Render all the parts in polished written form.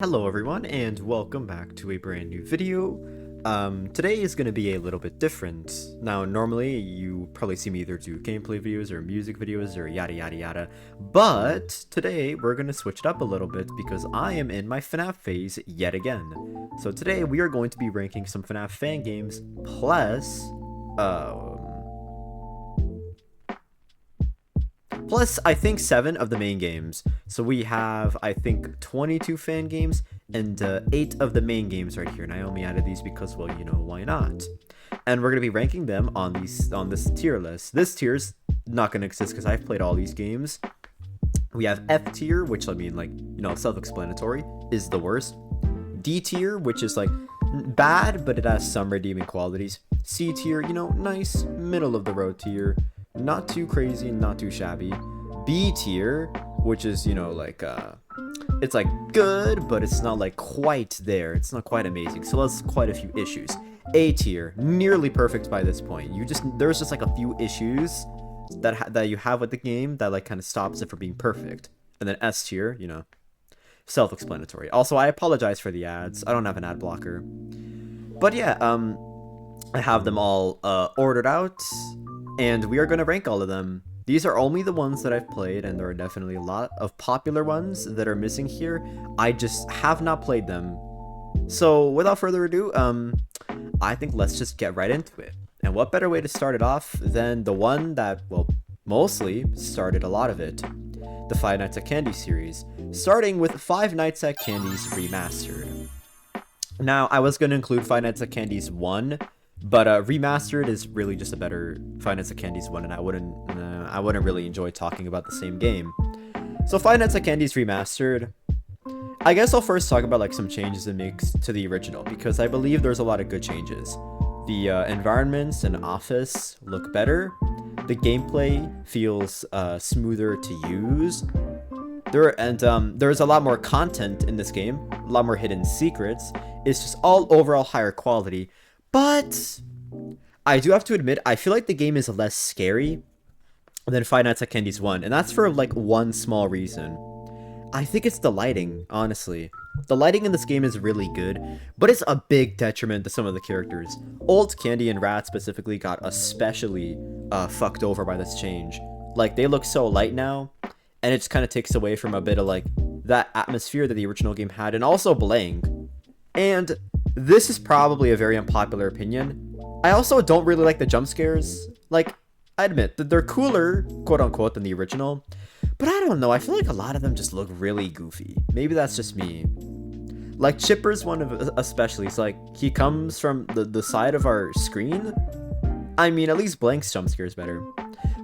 Hello everyone and welcome back to a brand new video. Today is going to be a little bit different. Now normally you probably see me either do gameplay videos or music videos or yada yada yada, but today we're going to switch it up a little bit because I am in my FNAF phase yet again. So today we are going to be ranking some FNAF fan games plus I think 7 of the main games. So we have, I think, 22 fan games and 8 of the main games right here. And I only added these because, well, you know, why not? And we're going to be ranking them on this tier list. This tier's not going to exist because I've played all these games. We have F tier, which I mean, like, you know, self-explanatory, is the worst. D tier, which is like bad, but it has some redeeming qualities. C tier, you know, nice, middle of the road tier. Not too crazy, not too shabby. B tier, which is, you know, like, it's like good, but it's not like quite there. It's not quite amazing. So there's quite a few issues. A tier, nearly perfect by this point. There's just like a few issues that you have with the game that like kind of stops it from being perfect. And then S tier, you know, self-explanatory. Also, I apologize for the ads. I don't have an ad blocker. But yeah, I have them all ordered out. And we are going to rank all of them. These are only the ones that I've played, and there are definitely a lot of popular ones that are missing here. I just have not played them. So without further ado, I think let's just get right into it. And what better way to start it off than the one that, well, mostly started a lot of it. The Five Nights at Candy series, starting with Five Nights at Candy's Remastered. Now, I was going to include Five Nights at Candy's 1, but Remastered is really just a better Five Nights at Candy's 1, and I wouldn't really enjoy talking about the same game. So Five Nights at Candy's Remastered, I guess I'll first talk about like some changes it makes to the original, because I believe there's a lot of good changes. The environments and office look better. The gameplay feels smoother to use. There's a lot more content in this game, a lot more hidden secrets. It's just all overall higher quality. But I do have to admit, I feel like the game is less scary than Five Nights at Candy's 1, and that's for like one small reason. I think it's the lighting, honestly. The lighting in this game is really good, but it's a big detriment to some of the characters. Old Candy and Rat specifically got especially fucked over by this change. Like, they look so light now, and it just kind of takes away from a bit of like that atmosphere that the original game had, and also Blank. And this is probably a very unpopular opinion. I also don't really like the jump scares. Like, I admit that they're cooler, quote unquote, than the original. But I don't know, I feel like a lot of them just look really goofy. Maybe that's just me. Like, Chipper's one of especially. It's like, he comes from the side of our screen. I mean, at least Blank's jump scare is better.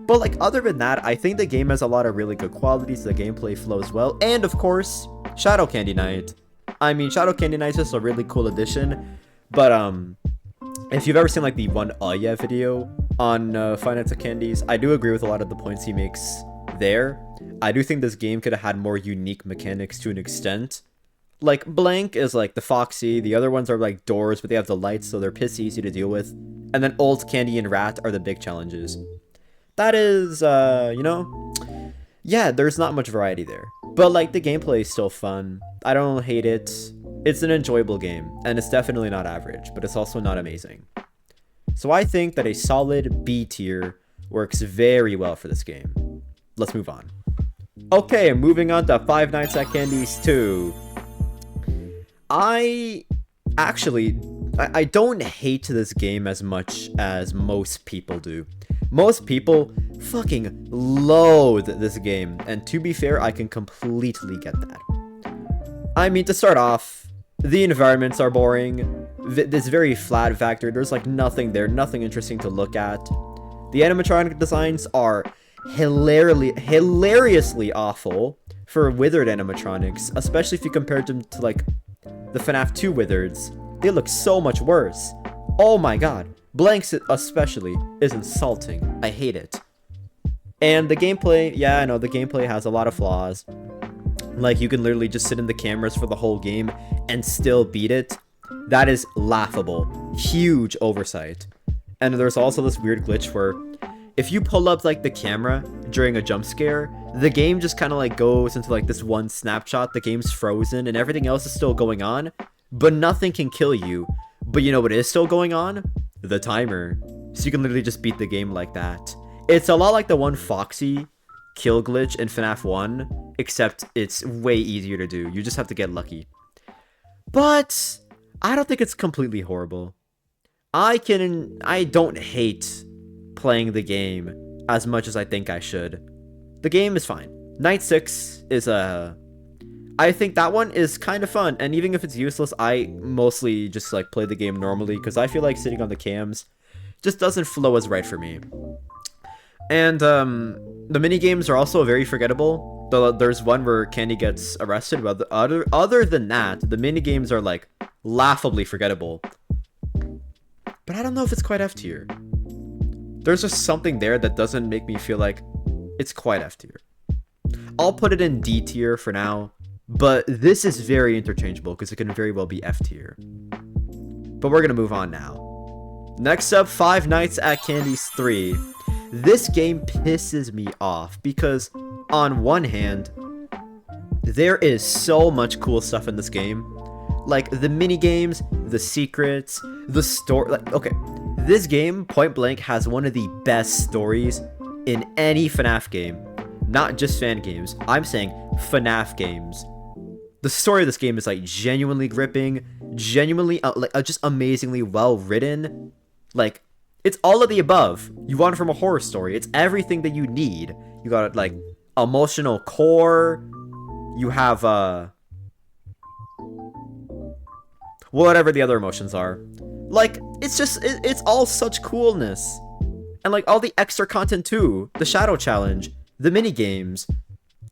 But like, other than that, I think the game has a lot of really good qualities. The gameplay flows well. And of course, Shadow Candy Night. I mean, Shadow Candy Night is just a really cool addition, but if you've ever seen like the one yeah video on Five Nights at Candy's, I do agree with a lot of the points he makes there. I do think this game could have had more unique mechanics to an extent. Like, Blank is like the Foxy, the other ones are like doors, but they have the lights, so they're piss easy to deal with. And then Old Candy and Rat are the big challenges. That is, you know, yeah, there's not much variety there. But like, the gameplay is still fun. I don't hate it. It's an enjoyable game, and it's definitely not average, but it's also not amazing. So I think that a solid B tier works very well for this game. Let's move on. Okay, moving on to Five Nights at Candy's 2. I don't hate this game as much as most people do. Most people fucking loathe this game, and to be fair, I can completely get that. I mean, to start off, the environments are boring. This very flat factor. There's like nothing there, nothing interesting to look at. The animatronic designs are hilariously awful for withered animatronics, especially if you compare them to like the FNAF 2 withers. They look so much worse. Oh my god. Blanks especially is insulting. I hate it. And the gameplay, yeah, I know the gameplay has a lot of flaws. Like, you can literally just sit in the cameras for the whole game and still beat it. That is laughable. Huge oversight. And there's also this weird glitch where if you pull up like the camera during a jump scare, the game just kind of like goes into like this one snapshot, the game's frozen and everything else is still going on, but nothing can kill you. But you know what is still going on? The timer. So you can literally just beat the game like that. It's a lot like the one Foxy kill glitch in FNAF 1, except it's way easier to do. You just have to get lucky. But I don't think it's completely horrible. I don't hate playing the game as much as I think I should. The game is fine. Night 6 is I think that one is kind of fun, and even if it's useless, I mostly just like play the game normally because I feel like sitting on the cams just doesn't flow as right for me. And the mini games are also very forgettable. There's one where Candy gets arrested, but other than that, the mini games are like laughably forgettable. But I don't know if it's quite F tier. There's just something there that doesn't make me feel like it's quite F tier. I'll put it in D tier for now, but this is very interchangeable because it can very well be F tier. But we're gonna move on now. Next up, Five Nights at Candy's 3. This game pisses me off because on one hand, there is so much cool stuff in this game. Like the mini games, the secrets, the story. Like, okay, this game, point blank, has one of the best stories in any FNAF game. Not just fan games. I'm saying FNAF games. The story of this game is like genuinely gripping, genuinely just amazingly well written. Like, it's all of the above. You want it from a horror story. It's everything that you need. You got like emotional core. You have whatever the other emotions are. Like, it's just it's all such coolness. And like all the extra content too. The shadow challenge, the mini games,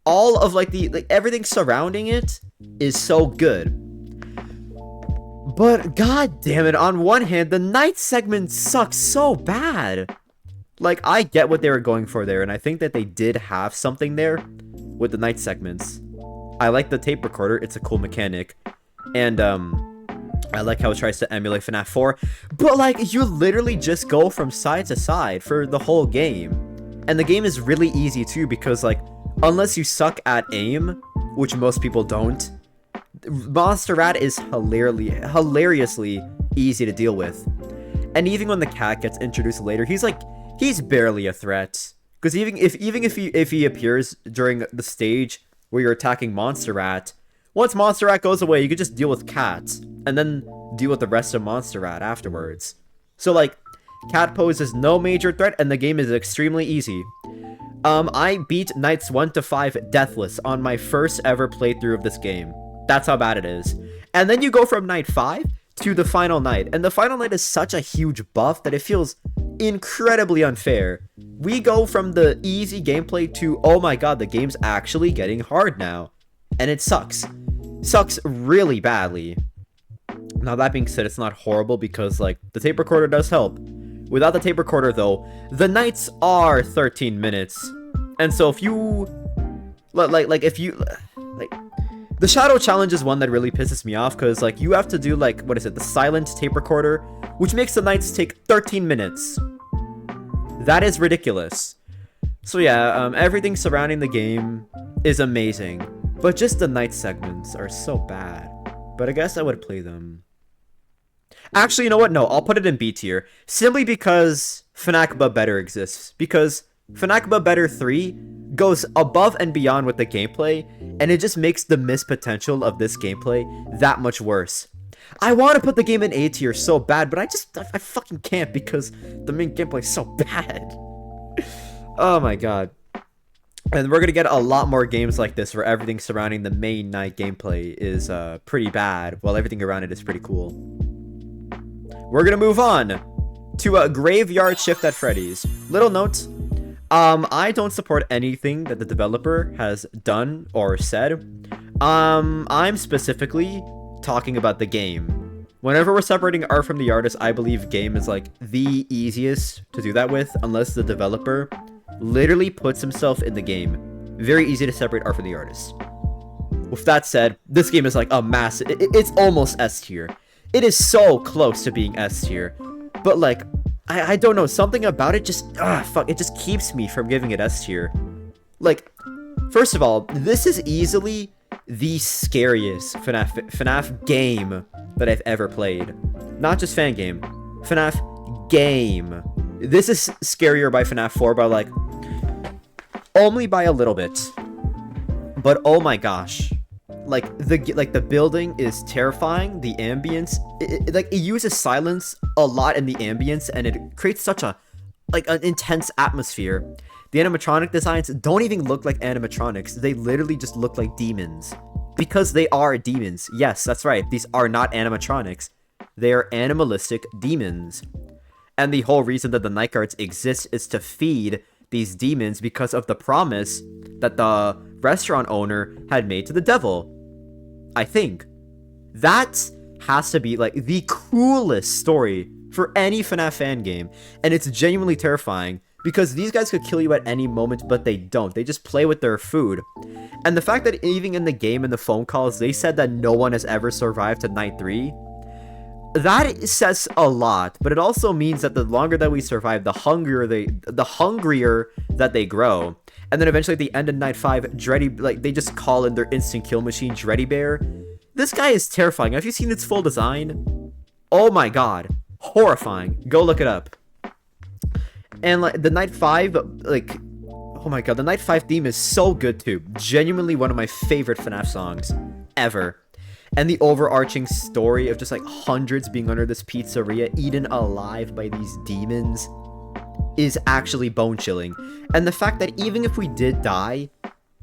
all of like everything surrounding it is so good. But god damn it, on one hand, the night segment sucks so bad. Like, I get what they were going for there, and I think that they did have something there with the night segments. I like the tape recorder, it's a cool mechanic. And I like how it tries to emulate FNAF 4. But like, you literally just go from side to side for the whole game. And the game is really easy too, because like, unless you suck at aim, which most people don't, Monster Rat is hilariously easy to deal with. And even when the cat gets introduced later, he's barely a threat. Because even if he appears during the stage where you're attacking Monster Rat, once Monster Rat goes away, you can just deal with Cat, and then deal with the rest of Monster Rat afterwards. So like, Cat poses no major threat, and the game is extremely easy. I beat nights 1 to 5 deathless on my first ever playthrough of this game. That's how bad it is. And then you go from night 5 to the final night. And the final night is such a huge buff that it feels incredibly unfair. We go from the easy gameplay to, oh my god, the game's actually getting hard now. And it sucks. Sucks really badly. Now that being said, it's not horrible because like the tape recorder does help. Without the tape recorder though, the nights are 13 minutes. And so if you the shadow challenge is one that really pisses me off because like you have to do like, what is it, the silent tape recorder, which makes the nights take 13 minutes. That is ridiculous. So yeah, everything surrounding the game is amazing, but just the night segments are so bad. But I guess I would play them. Actually, you know what? No, I'll put it in B tier, simply because FNAF But Better exists. Because FNAF But Better 3 goes above and beyond with the gameplay, and it just makes the missed potential of this gameplay that much worse. I want to put the game in A tier so bad, but I fucking can't because the main gameplay is so bad. Oh my god. And we're gonna get a lot more games like this where everything surrounding the main night gameplay is pretty bad, while everything around it is pretty cool. We're gonna move on to a Graveyard Shift at Freddy's. Little note, I don't support anything that the developer has done or said. I'm specifically talking about the game. Whenever we're separating art from the artist, I believe game is like the easiest to do that with, unless the developer literally puts himself in the game. Very easy to separate art from the artist. With that said, this game is like a massive, it's almost S tier. It is so close to being S tier, but like, I don't know, something about it just, fuck, it just keeps me from giving it S tier. Like, first of all, this is easily the scariest FNAF game that I've ever played. Not just Fangame, FNAF game. This is scarier by FNAF 4 by like, only by a little bit. But oh my gosh. Like the building is terrifying, the ambience, it uses silence a lot in the ambience, and it creates such a, like, an intense atmosphere. The animatronic designs don't even look like animatronics, they literally just look like demons. Because they are demons. Yes, that's right, these are not animatronics. They are animalistic demons. And the whole reason that the night guards exist is to feed these demons because of the promise that the restaurant owner had made to the devil. I think. That has to be, like, the coolest story for any FNAF fan game. And it's genuinely terrifying, because these guys could kill you at any moment, but they don't. They just play with their food. And the fact that even in the game, in the phone calls, they said that no one has ever survived to night 3, that says a lot. But it also means that the longer that we survive, the hungrier that they grow. And then eventually at the end of night 5, Dreddy, like, they just call in their instant kill machine, Dreddy Bear. This guy is terrifying. Have you seen its full design? Oh my god. Horrifying. Go look it up. And like the night 5, like, oh my god, the night 5 theme is so good too. Genuinely one of my favorite FNAF songs ever. And the overarching story of just like hundreds being under this pizzeria, eaten alive by these demons, is actually bone-chilling. And the fact that even if we did die,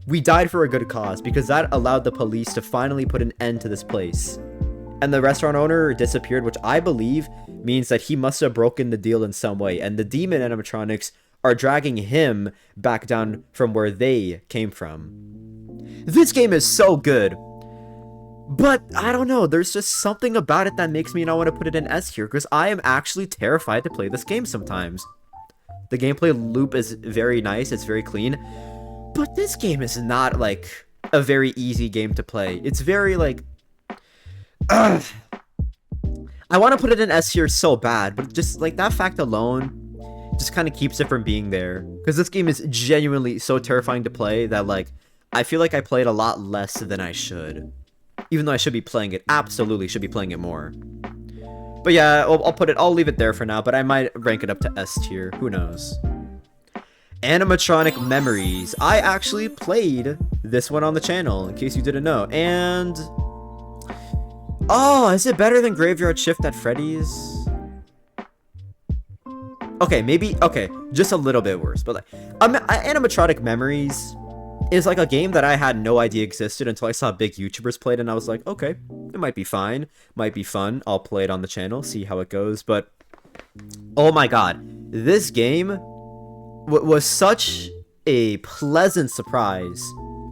we died for a good cause, because that allowed the police to finally put an end to this place. And the restaurant owner disappeared, which I believe means that he must have broken the deal in some way, and the demon animatronics are dragging him back down from where they came from. This game is so good, but I don't know, there's just something about it that makes me not want to put it in S tier, because I am actually terrified to play this game sometimes. The gameplay loop is very nice, it's very clean, but this game is not, like, a very easy game to play. It's very, like, I want to put it in S tier so bad, but just, like, that fact alone just kind of keeps it from being there. Because this game is genuinely so terrifying to play that, like, I feel like I played a lot less than I should. Even though I should be playing it, absolutely should be playing it more. But yeah, I'll leave it there for now, but I might rank it up to S tier. Who knows? Animatronic Memories. I actually played this one on the channel, in case you didn't know. And oh, is it better than Graveyard Shift at Freddy's? Okay, maybe, okay, just a little bit worse, but like, Animatronic Memories is like a game that I had no idea existed until I saw big YouTubers play it, and I was like, okay, it might be fine, might be fun, I'll play it on the channel, see how it goes, but oh my god, this game was such a pleasant surprise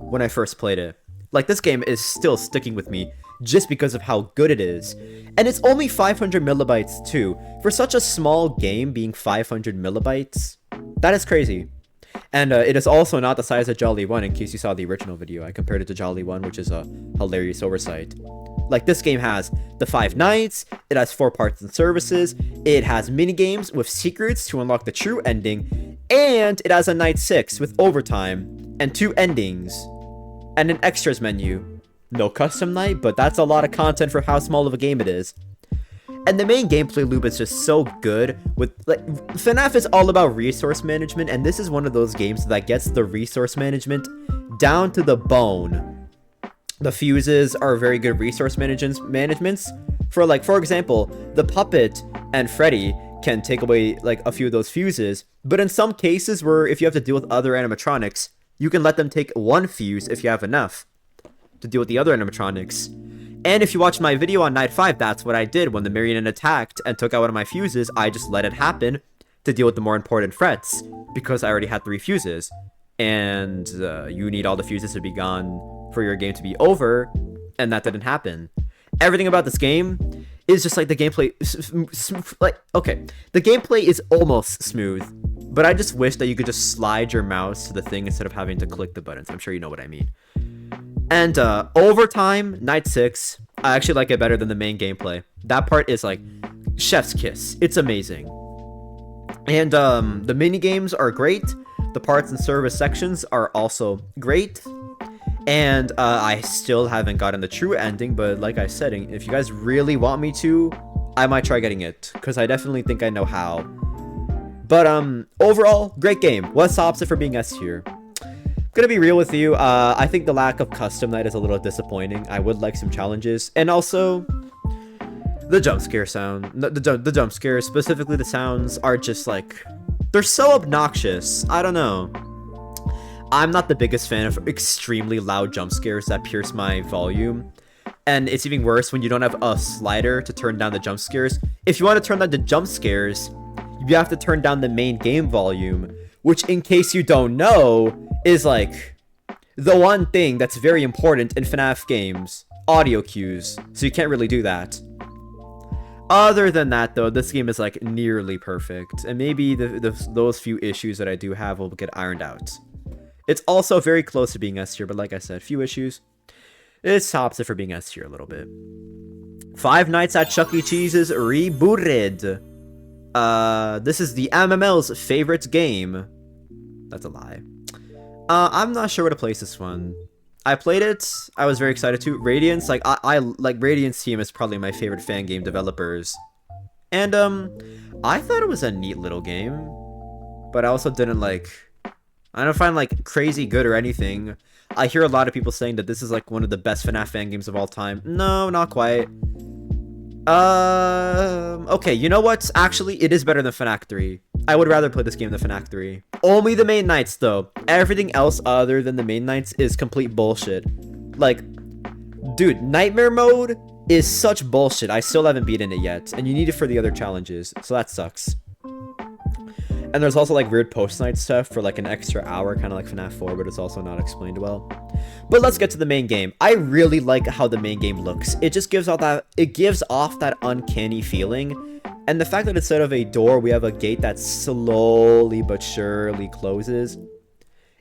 when I first played it. Like, this game is still sticking with me just because of how good it is. And it's only 500 millibytes too. For such a small game being 500 millibytes, that is crazy. And it is also not the size of Jolly 1, in case you saw the original video. I compared it to Jolly 1, which is a hilarious oversight. Like, this game has the 5 nights, it has 4 parts and services, it has minigames with secrets to unlock the true ending, and it has a night 6 with overtime, and 2 endings, and an extras menu. No custom night, but that's a lot of content for how small of a game it is. And the main gameplay loop is just so good. With, like, FNAF is all about resource management, and this is one of those games that gets the resource management down to the bone. The fuses are very good resource managements. For example, the puppet and Freddy can take away like a few of those fuses, but in some cases where if you have to deal with other animatronics, you can let them take one fuse if you have enough to deal with the other animatronics. And if you watched my video on night 5, that's what I did. When the marionette attacked and took out one of my fuses, I just let it happen to deal with the more important threats, because I already had 3 fuses. And you need all the fuses to be gone for your game to be over, and that didn't happen. Everything about this game is just like the gameplay, like, okay, the gameplay is almost smooth, but I just wish that you could just slide your mouse to the thing instead of having to click the buttons. I'm sure you know what I mean. And overtime, night 6, I actually like it better than the main gameplay. That part is like chef's kiss. It's amazing. And the mini games are great. The parts and service sections are also great. And I still haven't gotten the true ending, but like I said, if you guys really want me to, I might try getting it, because I definitely think I know how. But overall, great game. What stops it from being S tier? Gonna be real with you, I think the lack of custom night is a little disappointing. I would like some challenges, and also the jump scare sound, the jump scares, specifically the sounds, are just like, they're so obnoxious. I don't know. I'm not the biggest fan of extremely loud jump scares that pierce my volume. And it's even worse when you don't have a slider to turn down the jump scares. If you want to turn down the jump scares, you have to turn down the main game volume, which, in case you don't know, is like the one thing that's very important in FNAF games. Audio cues. So you can't really do that. Other than that, though, this game is like nearly perfect. And maybe those few issues that I do have will get ironed out. It's also very close to being S tier, but like I said, few issues. It stops it for being S tier a little bit. Five Nights at Chuck E. Cheese's Rebooted. This is the MML's favorite game. That's a lie. I'm not sure where to place this one. I played it. I was very excited too. Radiance, like I like Radiance team is probably my favorite fan game developers. And I thought it was a neat little game, but I also didn't like. I don't find like crazy good or anything. I hear a lot of people saying that this is like one of the best FNAF fan games of all time. No, not quite. Okay, you know what? Actually, it is better than FNAF 3. I would rather play this game than FNAF 3. Only the main nights, though. Everything else other than the main nights is complete bullshit. Like, dude, Nightmare Mode is such bullshit. I still haven't beaten it yet, and you need it for the other challenges, so that sucks. And there's also like weird post-night stuff for like an extra hour, kind of like FNAF 4, but it's also not explained well. But let's get to the main game. I really like how the main game looks. It just gives off that uncanny feeling. And the fact that instead of a door, we have a gate that slowly but surely closes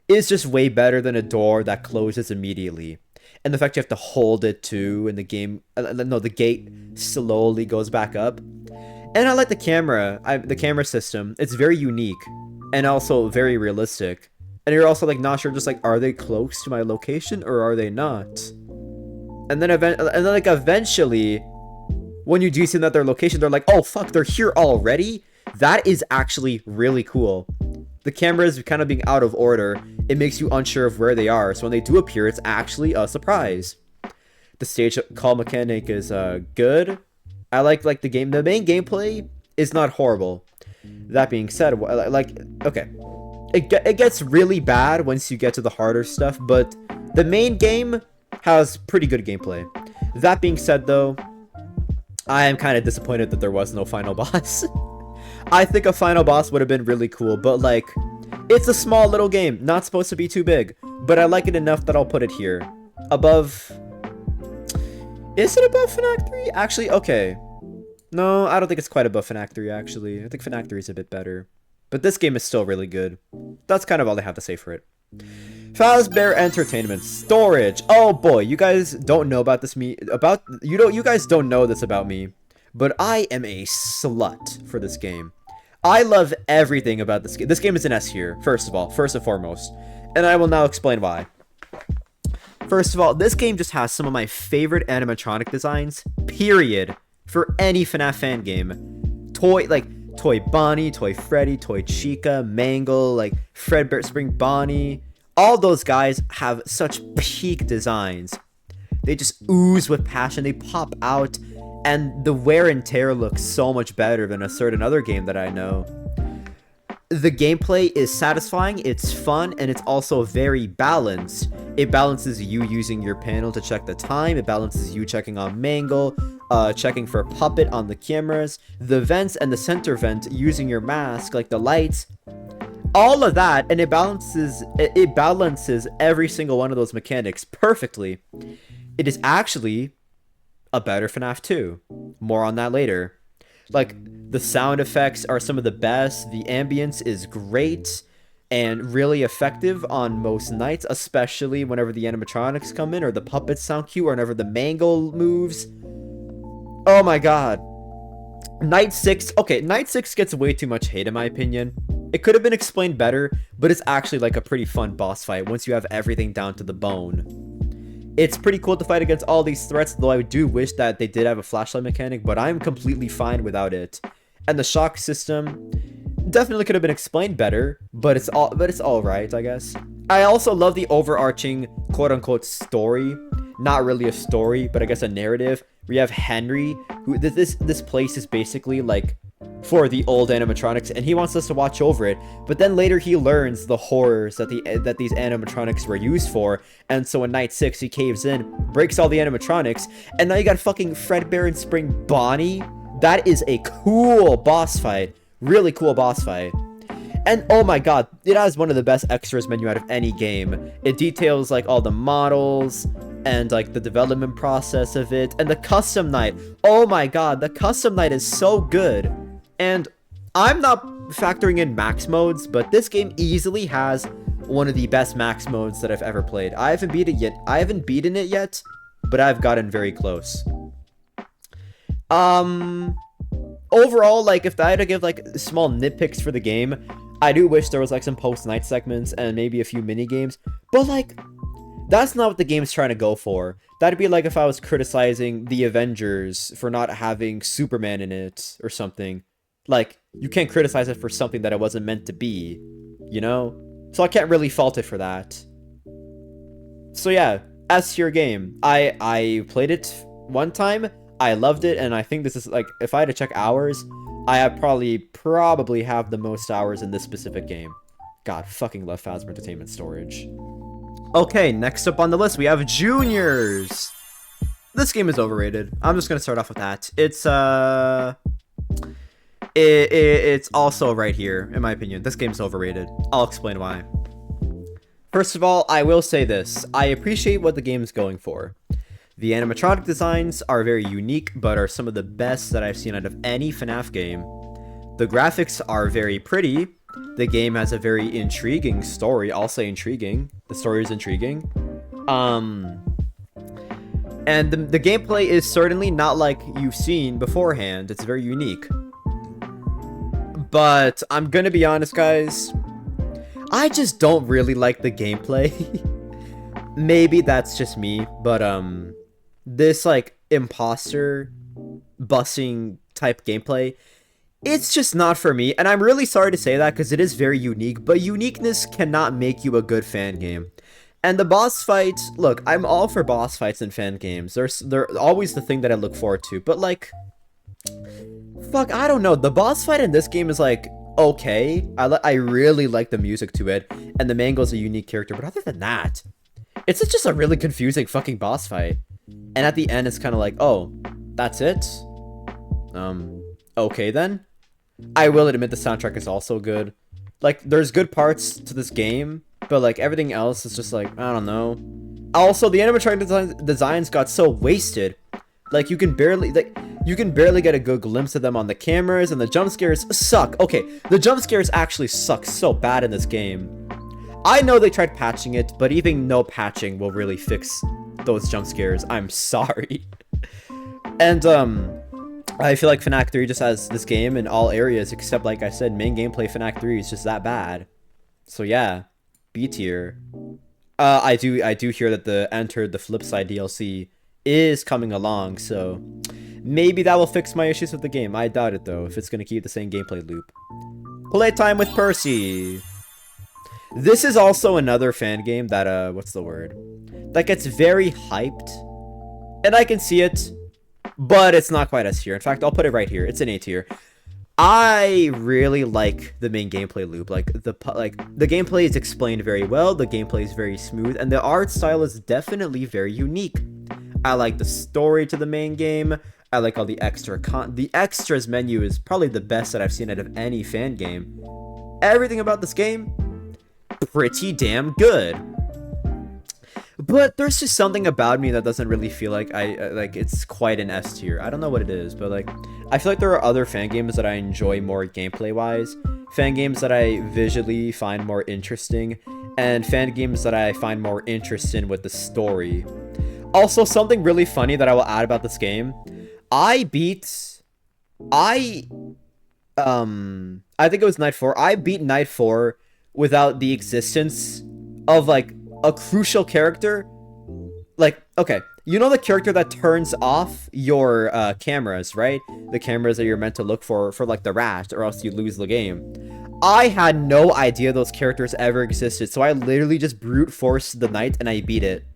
is just way better than a door that closes immediately. And the fact you have to hold it too, and the gate slowly goes back up. And I like the camera system. It's very unique and also very realistic. And you're also like not sure, just like, are they close to my location or are they not? And then eventually, when you do see that their location, they're like, oh fuck, they're here already? That is actually really cool. The camera is kind of being out of order. It makes you unsure of where they are. So when they do appear, it's actually a surprise. The stage call mechanic is good. I like the game. The main gameplay is not horrible. That being said, okay, it gets really bad once you get to the harder stuff, but the main game has pretty good gameplay. That being said, though, I am kind of disappointed that there was no final boss. I think a final boss would have been really cool, but like, it's a small little game, not supposed to be too big, but I like it enough that I'll put it here. Above... Is it above FNAF 3? Actually, okay. No, I don't think it's quite above FNAF 3, actually. I think FNAF 3 is a bit better. But this game is still really good. That's kind of all I have to say for it. Fazbear Entertainment Storage. Oh boy, you guys don't know about this you guys don't know this about me, but I am a slut for this game. I love everything about this game. This game is an S tier, first and foremost. And I will now explain why. First of all, this game just has some of my favorite animatronic designs, period, for any FNAF fan game. Toy Bonnie, Toy Freddy, Toy Chica, Mangle, like Fredbear Spring Bonnie. All those guys have such peak designs. They just ooze with passion, they pop out, and the wear and tear looks so much better than a certain other game that I know. The gameplay is satisfying, it's fun, and it's also very balanced. It balances you using your panel to check the time, it balances you checking on Mangle, checking for Puppet on the cameras, the vents and the center vent using your mask, like the lights, all of that, and it balances every single one of those mechanics perfectly. It is actually a better FNAF 2. More on that later. Like, the sound effects are some of the best, the ambience is great, and really effective on most nights, especially whenever the animatronics come in, or the puppets sound cute, or whenever the Mangle moves. Oh my god. Night 6, okay, Night 6 gets way too much hate in my opinion. It could have been explained better, but it's actually like a pretty fun boss fight once you have everything down to the bone. It's pretty cool to fight against all these threats, though I do wish that they did have a flashlight mechanic, but I'm completely fine without it. And the shock system definitely could have been explained better, but it's all right, I guess. I also love the overarching quote-unquote story. Not really a story, but I guess a narrative. We have Henry, who this place is basically like for the old animatronics, and he wants us to watch over it. But then later he learns the horrors that these animatronics were used for, and so in Night 6 he caves in, breaks all the animatronics, and now you got fucking Fredbear and Spring Bonnie. That is a cool boss fight. Really cool boss fight. And oh my god, it has one of the best extras menu out of any game. It details like all the models and like the development process of it, and the custom night. Oh my god, the custom night is so good. And I'm not factoring in max modes, but this game easily has one of the best max modes that I've ever played. I haven't beaten it yet, but I've gotten very close. Overall, like, if I had to give like small nitpicks for the game, I do wish there was like some post-night segments and maybe a few mini games, but like, that's not what the game's trying to go for. That'd be like if I was criticizing the Avengers for not having Superman in it or something. Like, you can't criticize it for something that it wasn't meant to be, you know? So I can't really fault it for that. So yeah, as to your game, I played it one time, I loved it, and I think this is like, if I had to check hours, I have probably have the most hours in this specific game. God, fucking love Fazbear Entertainment Storage. Okay, next up on the list, we have Juniors. This game is overrated. I'm just gonna start off with that. It's also right here, in my opinion. This game's overrated. I'll explain why. First of all, I will say this. I appreciate what the game's going for. The animatronic designs are very unique, but are some of the best that I've seen out of any FNAF game. The graphics are very pretty. The game has a very intriguing story. I'll say intriguing. The story is intriguing. And the gameplay is certainly not like you've seen beforehand. It's very unique. But I'm gonna be honest, guys. I just don't really like the gameplay. Maybe that's just me, but this like imposter busing type gameplay, it's just not for me. And I'm really sorry to say that because it is very unique, but uniqueness cannot make you a good fan game. And the boss fights, look, I'm all for boss fights in fan games. They're always the thing that I look forward to, but like, fuck, I don't know. The boss fight in this game is like, okay. I really like the music to it, and the Mango's a unique character, but other than that, it's just a really confusing fucking boss fight. And at the end, it's kind of like, oh, that's it? Okay then. I will admit the soundtrack is also good. Like, there's good parts to this game, but like everything else is just like, I don't know. Also, the animatronic designs got so wasted. Like, you can barely get a good glimpse of them on the cameras, and the jump scares suck. Okay, the jump scares actually suck so bad in this game. I know they tried patching it, but even no patching will really fix those jump scares. I'm sorry. And I feel like FNAF 3 just has this game in all areas, except, like I said, main gameplay FNAF 3 is just that bad. So yeah, B tier. I do hear that the Enter the Flipside DLC is coming along, so maybe that will fix my issues with the game. I doubt it though, if it's gonna keep the same gameplay loop. Playtime with Percy. This is also another fan game that what's the word? That gets very hyped, and I can see it, but it's not quite S tier. In fact, I'll put it right here. It's an A tier. I really like the main gameplay loop. Like the gameplay is explained very well. The gameplay is very smooth, and the art style is definitely very unique. I like the story to the main game. I like all the the extras menu is probably the best that I've seen out of any fan game. Everything about this game, pretty damn good. But there's just something about me that doesn't really feel like it's quite an S tier. I don't know what it is, but like, I feel like there are other fan games that I enjoy more gameplay wise, fan games that I visually find more interesting, and fan games that I find more interest in with the story. Also, something really funny that I will add about this game, I beat I I think it was night 4. I beat night 4 without the existence of like a crucial character. Like, okay, you know the character that turns off your cameras, right? The cameras that you're meant to look for like the rat, or else you lose the game. I had no idea those characters ever existed, so I literally just brute forced the night and I beat it.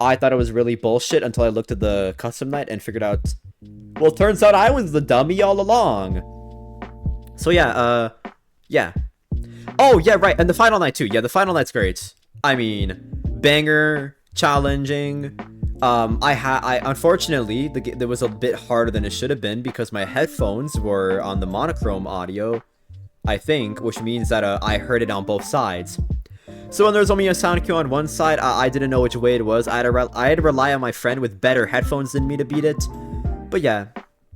I thought it was really bullshit until I looked at the custom night and figured out, well, turns out I was the dummy all along. So yeah, yeah. Oh, yeah, right, and the final night too. Yeah, the final night's great. I mean, banger, challenging. I unfortunately, it was a bit harder than it should have been because my headphones were on the monochrome audio, I think, which means that I heard it on both sides. So when there was only a sound cue on one side, I didn't know which way it was. I had to rely on my friend with better headphones than me to beat it. But yeah,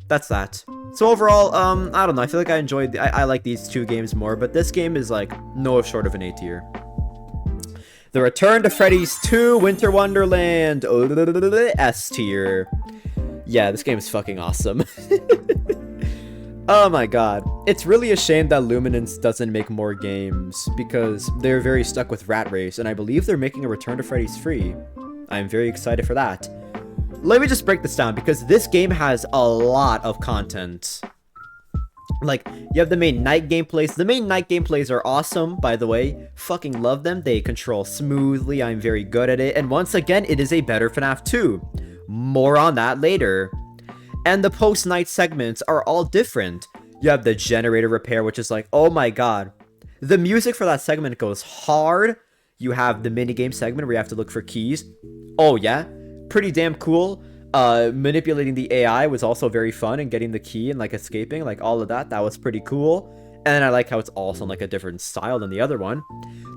that's that. So overall, I don't know. I feel like I like these two games more, but this game is like no short of an A tier. The Return to Freddy's 2 Winter Wonderland, S tier. Yeah, this game is fucking awesome. Oh my god. It's really a shame that Luminance doesn't make more games, because they're very stuck with Rat Race, and I believe they're making a Return to Freddy's free. I'm very excited for that. Let me just break this down, because this game has a lot of content. Like, you have the main night gameplays. The main night gameplays are awesome, by the way. Fucking love them. They control smoothly. I'm very good at it. And once again, it is a better FNAF 2. More on that later. And the post-night segments are all different. You have the generator repair, which is like, oh my god. The music for that segment goes hard. You have the minigame segment where you have to look for keys. Oh yeah, pretty damn cool. Manipulating the AI was also very fun, and getting the key and like escaping, like all of that was pretty cool. And I like how it's also in like a different style than the other one.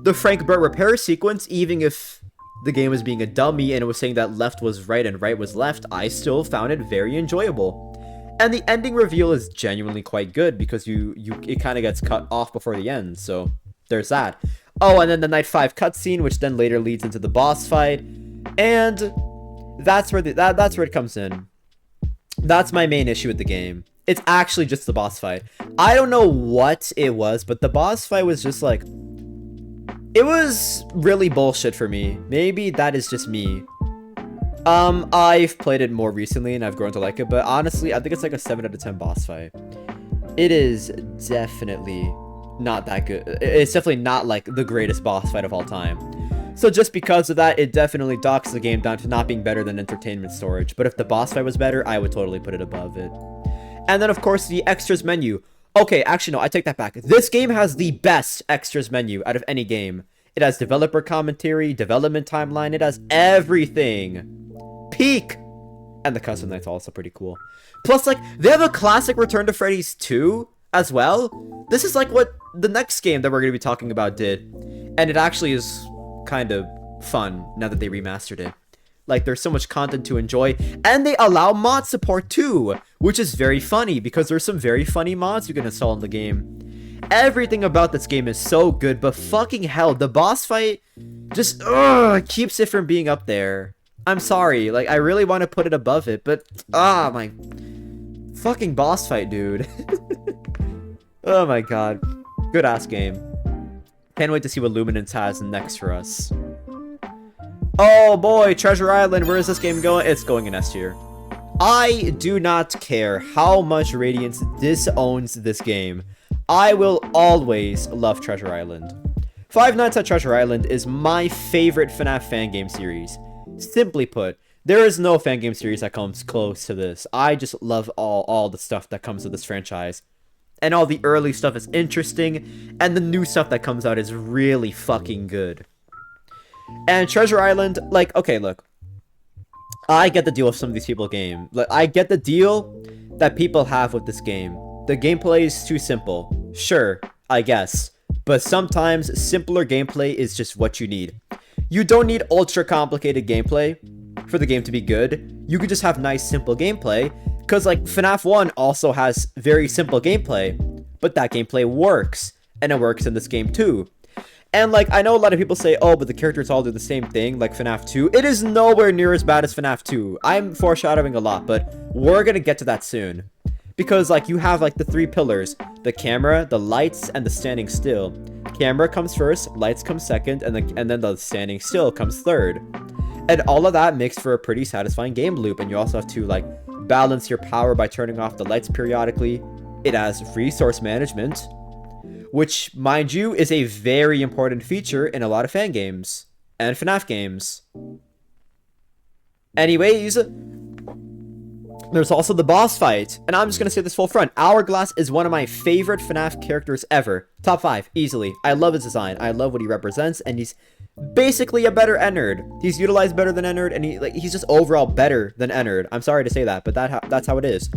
The Frank Burt repair sequence, even if the game was being a dummy and it was saying that left was right and right was left, I still found it very enjoyable. And the ending reveal is genuinely quite good, because it kind of gets cut off before the end, so there's that. Oh, and then the night 5 cutscene, which then later leads into the boss fight, and that's where that's where it comes in. That's my main issue with the game. It's actually just the boss fight. I don't know what it was, but the boss fight was just like, it was really bullshit for me. Maybe that is just me. I've played it more recently and I've grown to like it, but honestly, I think it's like a 7 out of 10 boss fight. It is definitely not that good. It's definitely not like the greatest boss fight of all time. So just because of that, it definitely docks the game down to not being better than Entertainment Storage. But if the boss fight was better, I would totally put it above it. And then, of course, the extras menu. Okay, actually, no, I take that back. This game has the best extras menu out of any game. It has developer commentary, development timeline, it has everything. Peak! And the custom night's also pretty cool. Plus, like, they have a classic Return to Freddy's 2 as well. This is like what the next game that we're going to be talking about did. And it actually is kind of fun now that they remastered it. Like, there's so much content to enjoy, and they allow mod support too, which is very funny because there's some very funny mods you can install in the game. Everything about this game is so good, but fucking hell, the boss fight just keeps it from being up there. I'm sorry, like, I really want to put it above it, but my fucking boss fight, dude. Oh my god, good ass game. Can't wait to see what Luminance has next for us. Oh boy, Treasure Island, where is this game going? It's going in S tier. I do not care how much Radiance disowns this game. I will always love Treasure Island. Five Nights at Treasure Island is my favorite FNAF fan game series. Simply put, there is no fan game series that comes close to this. I just love all the stuff that comes with this franchise. And all the early stuff is interesting, and the new stuff that comes out is really fucking good. And Treasure Island, like, okay, look. I get the deal with some of these people game. Like, I get the deal that people have with this game. The gameplay is too simple. Sure, I guess. But sometimes simpler gameplay is just what you need. You don't need ultra complicated gameplay for the game to be good. You could just have nice simple gameplay. Because, like, FNAF 1 also has very simple gameplay. But that gameplay works. And it works in this game too. And, like, I know a lot of people say, oh, but the characters all do the same thing, like FNAF 2. It is nowhere near as bad as FNAF 2. I'm foreshadowing a lot, but we're gonna get to that soon. Because like you have like the 3 pillars, the camera, the lights, and the standing still. Camera comes first, lights come second, and then the standing still comes third. And all of that makes for a pretty satisfying game loop. And you also have to like balance your power by turning off the lights periodically. It has resource management, which, mind you, is a very important feature in a lot of fan games and FNAF games. Anyways, there's also the boss fight, and I'm just gonna say this full front. Hourglass is one of my favorite FNAF characters ever. Top 5, easily. I love his design. I love what he represents, and he's basically a better Ennard. He's utilized better than Ennard, and he's just overall better than Ennard. I'm sorry to say that, but that's how it is.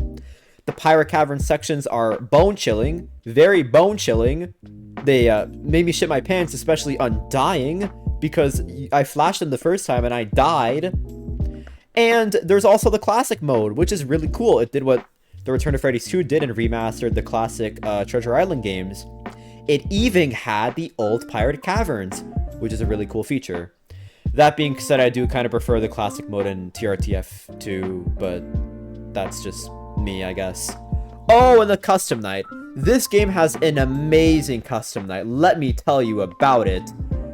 The Pirate Cavern sections are bone-chilling, very bone-chilling. They made me shit my pants, especially on dying, because I flashed them the first time and I died. And there's also the classic mode, which is really cool. It did what the Return of Freddy 2 did and remastered the classic Treasure Island games. It even had the old Pirate Caverns, which is a really cool feature. That being said, I do kind of prefer the classic mode in TRTF 2, but that's just me, I guess. Oh, and the custom night. This game has an amazing custom night. Let me tell you about it.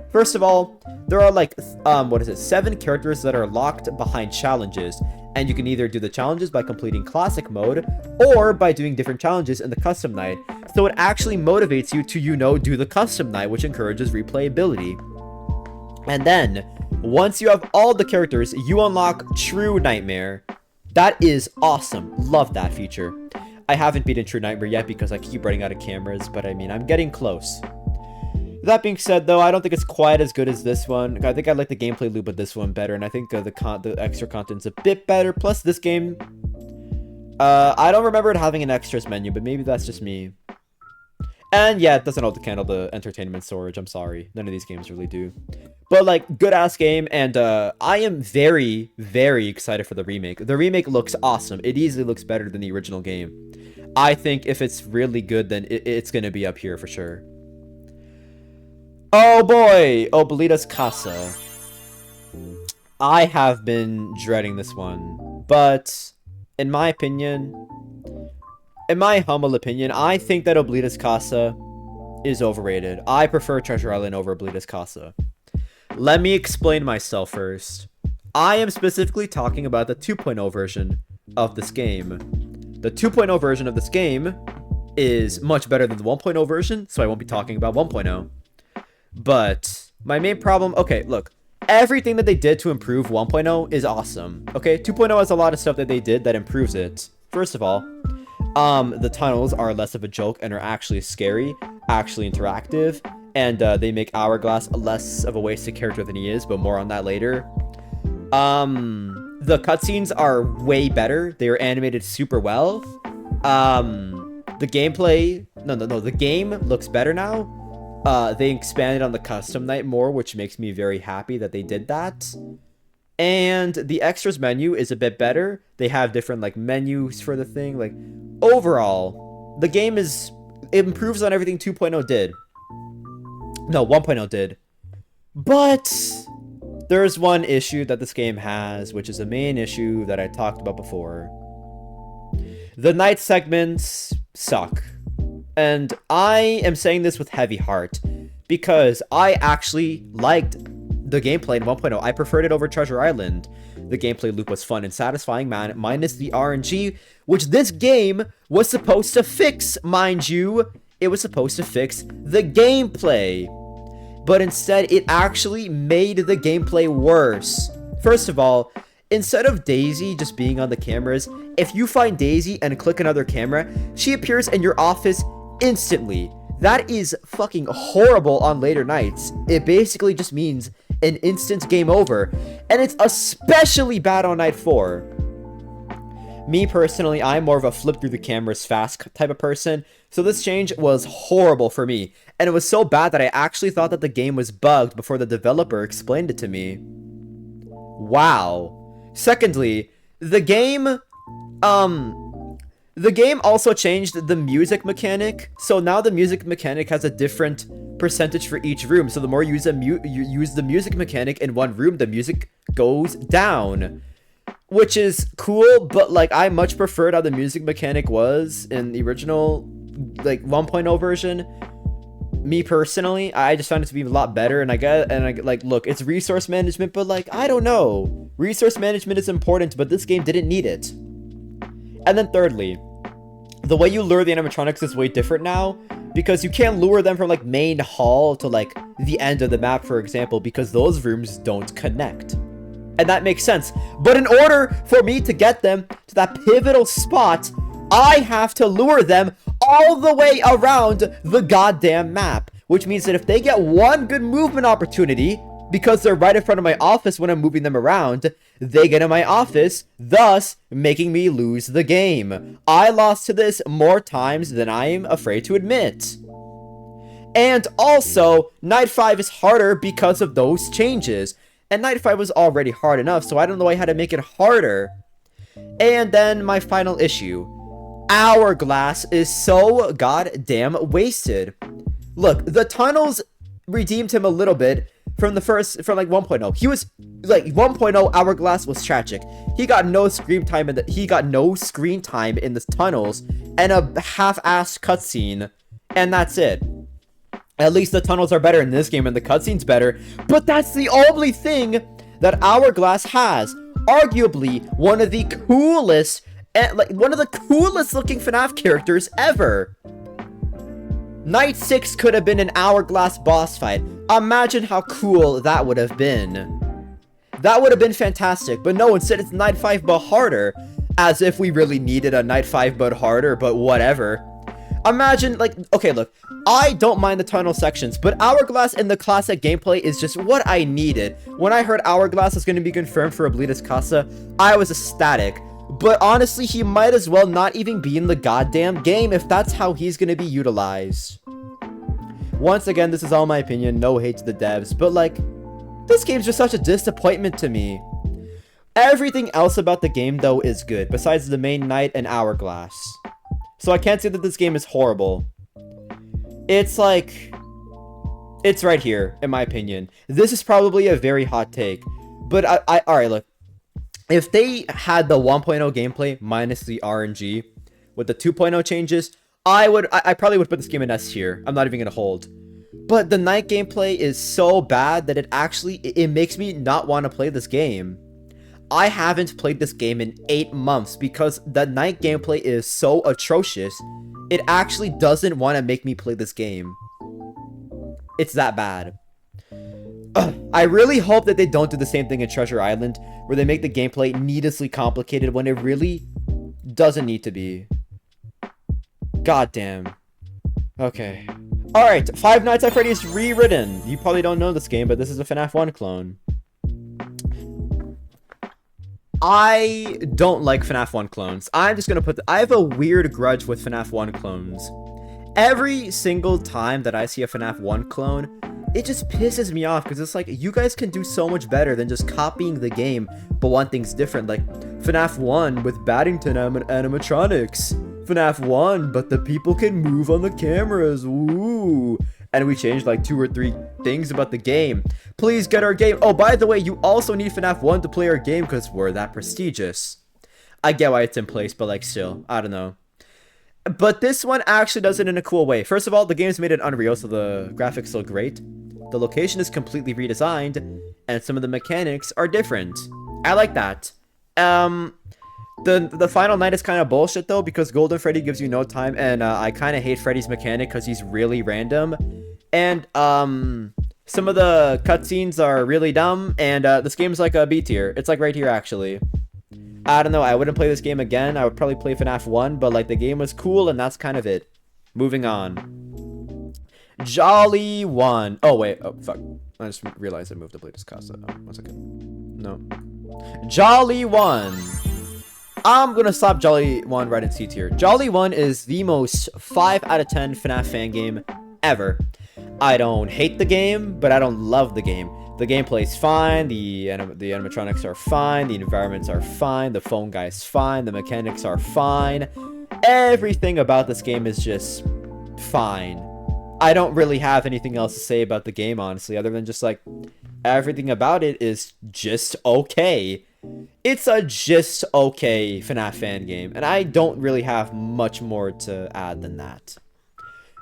First of all, there are like, 7 characters that are locked behind challenges. And you can either do the challenges by completing classic mode, or by doing different challenges in the custom night. So it actually motivates you to, do the custom night, which encourages replayability. And then, once you have all the characters, you unlock True Nightmare. That is awesome. Love that feature. I haven't beaten True Nightmare yet because I keep running out of cameras, but I mean, I'm getting close. That being said, though, I don't think it's quite as good as this one. I think I like the gameplay loop of this one better, and I think the extra content's a bit better. Plus, this game, I don't remember it having an extras menu, but maybe that's just me. And yeah, it doesn't hold the candle to entertainment storage. I'm sorry. None of these games really do. But, like, good-ass game, and I am very, very excited for the remake. The remake looks awesome. It easily looks better than the original game. I think if it's really good, then it's going to be up here for sure. Oh boy! Oblitus Casa. I have been dreading this one, but in my opinion, in my humble opinion, I think that Oblitus Casa is overrated. I prefer Treasure Island over Oblitus Casa. Let me explain myself first. I am specifically talking about the 2.0 version of this game. The 2.0 version of this game is much better than the 1.0 version, so I won't be talking about 1.0. But my main problem, okay, look, everything that they did to improve 1.0 is awesome. Okay, 2.0 has a lot of stuff that they did that improves it. First of all, the tunnels are less of a joke and are actually scary, actually interactive, and they make Hourglass less of a wasted character than he is, but more on that later. The cutscenes are way better. They are animated super well. The gameplay, the game looks better now. They expanded on the custom night more, which makes me very happy that they did that. And the extras menu is a bit better. They have different, like, menus for the thing. Like, overall, the game it improves on everything 2.0 did. No, 1.0 did. But there's one issue that this game has, which is a main issue that I talked about before. The night segments suck. And I am saying this with heavy heart, because I actually liked the gameplay in 1.0. I preferred it over Treasure Island. The gameplay loop was fun and satisfying, minus the RNG, which this game was supposed to fix, mind you. It was supposed to fix the gameplay. But instead, it actually made the gameplay worse. First of all, instead of Daisy just being on the cameras, if you find Daisy and click another camera, she appears in your office instantly. That is fucking horrible on later nights. It basically just means an instant game over, and it's especially bad on night 4. Me personally, I'm more of a flip through the cameras fast type of person, so this change was horrible for me, and it was so bad that I actually thought that the game was bugged before the developer explained it to me. Wow. Secondly, the game also changed the music mechanic, so now the music mechanic has a different percentage for each room. So the more you use the music mechanic in one room, the music goes down. which is cool, but like I much preferred how the music mechanic was in the original like 1.0 version. Me personally, I just found it to be a lot better, and like, look, it's resource management, but like, I don't know. Resource management is important, but this game didn't need it. And then thirdly, the way you lure the animatronics is way different now, because you can't lure them from like main hall to like the end of the map, for example, because those rooms don't connect. And that makes sense. But in order for me to get them to that pivotal spot, I have to lure them all the way around the goddamn map. Which means that if they get one good movement opportunity, because they're right in front of my office when I'm moving them around, they get in my office, thus making me lose the game. I lost to this more times than I'm afraid to admit. And also, Night 5 is harder because of those changes. And Night 5 was already hard enough, so I don't know how to make it harder. And then my final issue. Hourglass is so goddamn wasted. Look, the tunnels redeemed him a little bit from like 1.0. He was like 1.0 Hourglass was tragic. He got no screen time in the tunnels and a half-assed cutscene, and that's it. At least the tunnels are better in this game and the cutscene's better, but that's the only thing that Hourglass has. Arguably one of the coolest looking FNAF characters ever. Night 6 could have been an Hourglass boss fight. Imagine how cool that would have been. That would have been fantastic, but no, instead it's Night 5 but harder. As if we really needed a Night 5 but harder, but whatever. Imagine, like, okay, look, I don't mind the tunnel sections, but Hourglass in the classic gameplay is just what I needed. When I heard Hourglass was going to be confirmed for Oblitus Casa, I was ecstatic. But honestly, he might as well not even be in the goddamn game if that's how he's going to be utilized. Once again, this is all my opinion, no hate to the devs, but like, this game's just such a disappointment to me. Everything else about the game, though, is good, besides the main Night and Hourglass. So I can't say that this game is horrible. It's like, it's right here, in my opinion. This is probably a very hot take, but alright, look. If they had the 1.0 gameplay minus the RNG with the 2.0 changes, I probably would put this game in S tier. I'm not even gonna hold. But the night gameplay is so bad that it makes me not want to play this game. I haven't played this game in 8 months because the night gameplay is so atrocious. It actually doesn't want to make me play this game. It's that bad. I really hope that they don't do the same thing in Treasure Island, where they make the gameplay needlessly complicated when it really doesn't need to be. God damn. Okay. Alright, Five Nights at Freddy's Rewritten. You probably don't know this game, but this is a FNAF 1 clone. I don't like FNAF 1 clones. I'm just gonna I have a weird grudge with FNAF 1 clones. Every single time that I see a FNAF 1 clone, it just pisses me off because it's like, you guys can do so much better than just copying the game but want things different. Like FNAF 1 with Baddington animatronics. FNAF 1, but the people can move on the cameras. Woo! And we changed like 2 or 3 things about the game. Please get our game. Oh, by the way, you also need FNAF 1 to play our game because we're that prestigious. I get why it's in place, but like still, I don't know. But this one actually does it in a cool way. First of all, the game's made in Unreal, so the graphics look great. The location is completely redesigned, and some of the mechanics are different. I like that. The final night is kind of bullshit though, because Golden Freddy gives you no time, and I kind of hate Freddy's mechanic because he's really random. And some of the cutscenes are really dumb, and this game's like a B tier. It's like right here actually. I don't know, I wouldn't play this game again. I would probably play FNAF 1, but like the game was cool and that's kind of it. Moving on. Jolly 1. Oh wait, oh fuck. I just realized I moved to Oblitus Casa. Oh, 1 second. No. Jolly 1. I'm gonna slap Jolly 1 right in C tier. Jolly 1 is the most 5 out of 10 FNAF fan game ever. I don't hate the game, but I don't love the game. The gameplay's fine, the animatronics are fine, the environments are fine, the phone guy's fine, the mechanics are fine. Everything about this game is just fine. I don't really have anything else to say about the game, honestly, other than just like, everything about it is just okay. It's a just okay FNAF fan game, and I don't really have much more to add than that.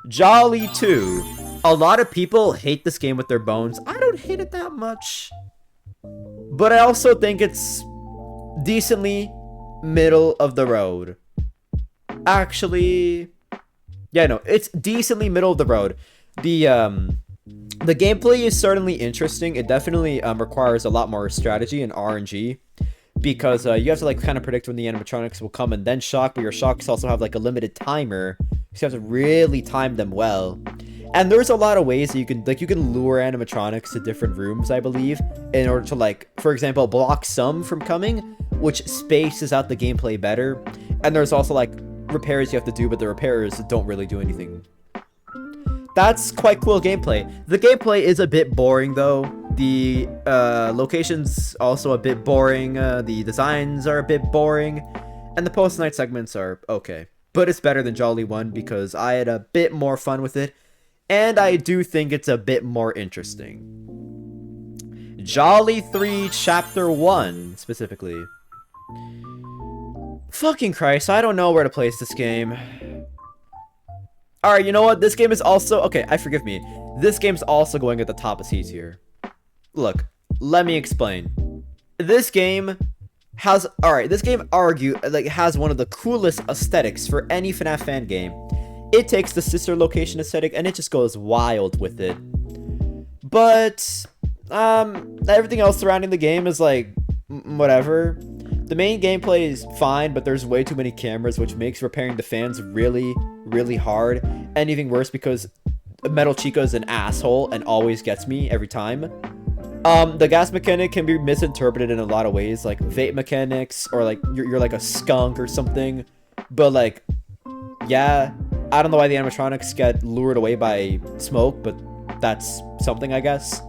Jolly 2. A lot of people hate this game with their bones. I don't hate it that much. But I also think it's decently middle of the road. Actually, yeah, no, it's decently middle of the road. The gameplay is certainly interesting. It definitely requires a lot more strategy and RNG. Because you have to like kind of predict when the animatronics will come and then shock, but your shocks also have like a limited timer, so you have to really time them well. And there's a lot of ways that you can lure animatronics to different rooms, I believe, in order to like, for example, block some from coming, which spaces out the gameplay better. And there's also like repairs you have to do, but the repairs don't really do anything. That's quite cool gameplay. The gameplay is a bit boring though. The locations also a bit boring. The designs are a bit boring, and the post-night segments are okay. But it's better than Jolly 1 because I had a bit more fun with it, and I do think it's a bit more interesting. Jolly 3 Chapter 1 specifically. Fucking Christ, I don't know where to place this game. Alright, you know what? This game is also... Okay, forgive me. This game's also going at the top of C tier. Look, let me explain. This game has... Alright, this game has one of the coolest aesthetics for any FNAF fan game. It takes the sister location aesthetic and it just goes wild with it. But... everything else surrounding the game is like... whatever. The main gameplay is fine, but there's way too many cameras, which makes repairing the fans really, really hard. And even worse because Metal Chico's an asshole and always gets me every time. The gas mechanic can be misinterpreted in a lot of ways, like vape mechanics, or like you're like a skunk or something. But like, yeah, I don't know why the animatronics get lured away by smoke, but that's something, I guess.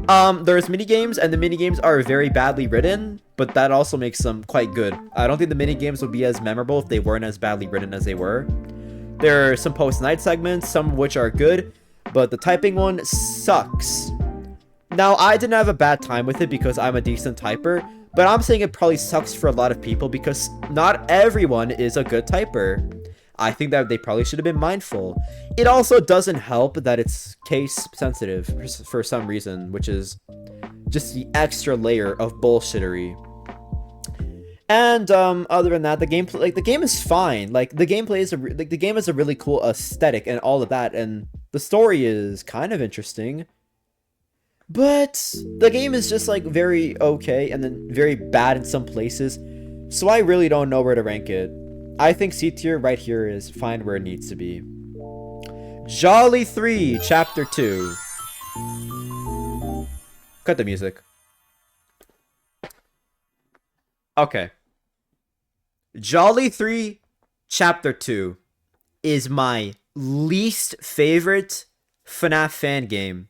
There's minigames, and the minigames are very badly written, but that also makes them quite good. I don't think the minigames would be as memorable if they weren't as badly written as they were. There are some post-night segments, some of which are good, but the typing one sucks. Now, I didn't have a bad time with it because I'm a decent typer, but I'm saying it probably sucks for a lot of people because not everyone is a good typer. I think that they probably should have been mindful. It also doesn't help that it's case sensitive for some reason, which is just the extra layer of bullshittery. And other than that, the gameplay, like the game is fine. Like the gameplay is the game has a really cool aesthetic and all of that, and the story is kind of interesting. But the game is just like very okay and then very bad in some places. So I really don't know where to rank it. I think C tier right here is fine where it needs to be. Jolly 3 Chapter 2. Cut the music. Okay. Jolly 3 Chapter 2 is my least favorite FNAF fan game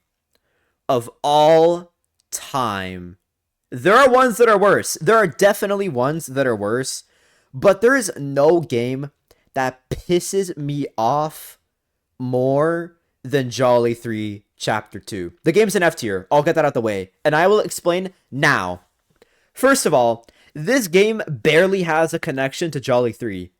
of all time. There are ones that are worse. There are definitely ones that are worse. But there is no game that pisses me off more than Jolly 3 Chapter 2. The game's an F tier. I'll get that out the way. And I will explain now. First of all, this game barely has a connection to Jolly 3.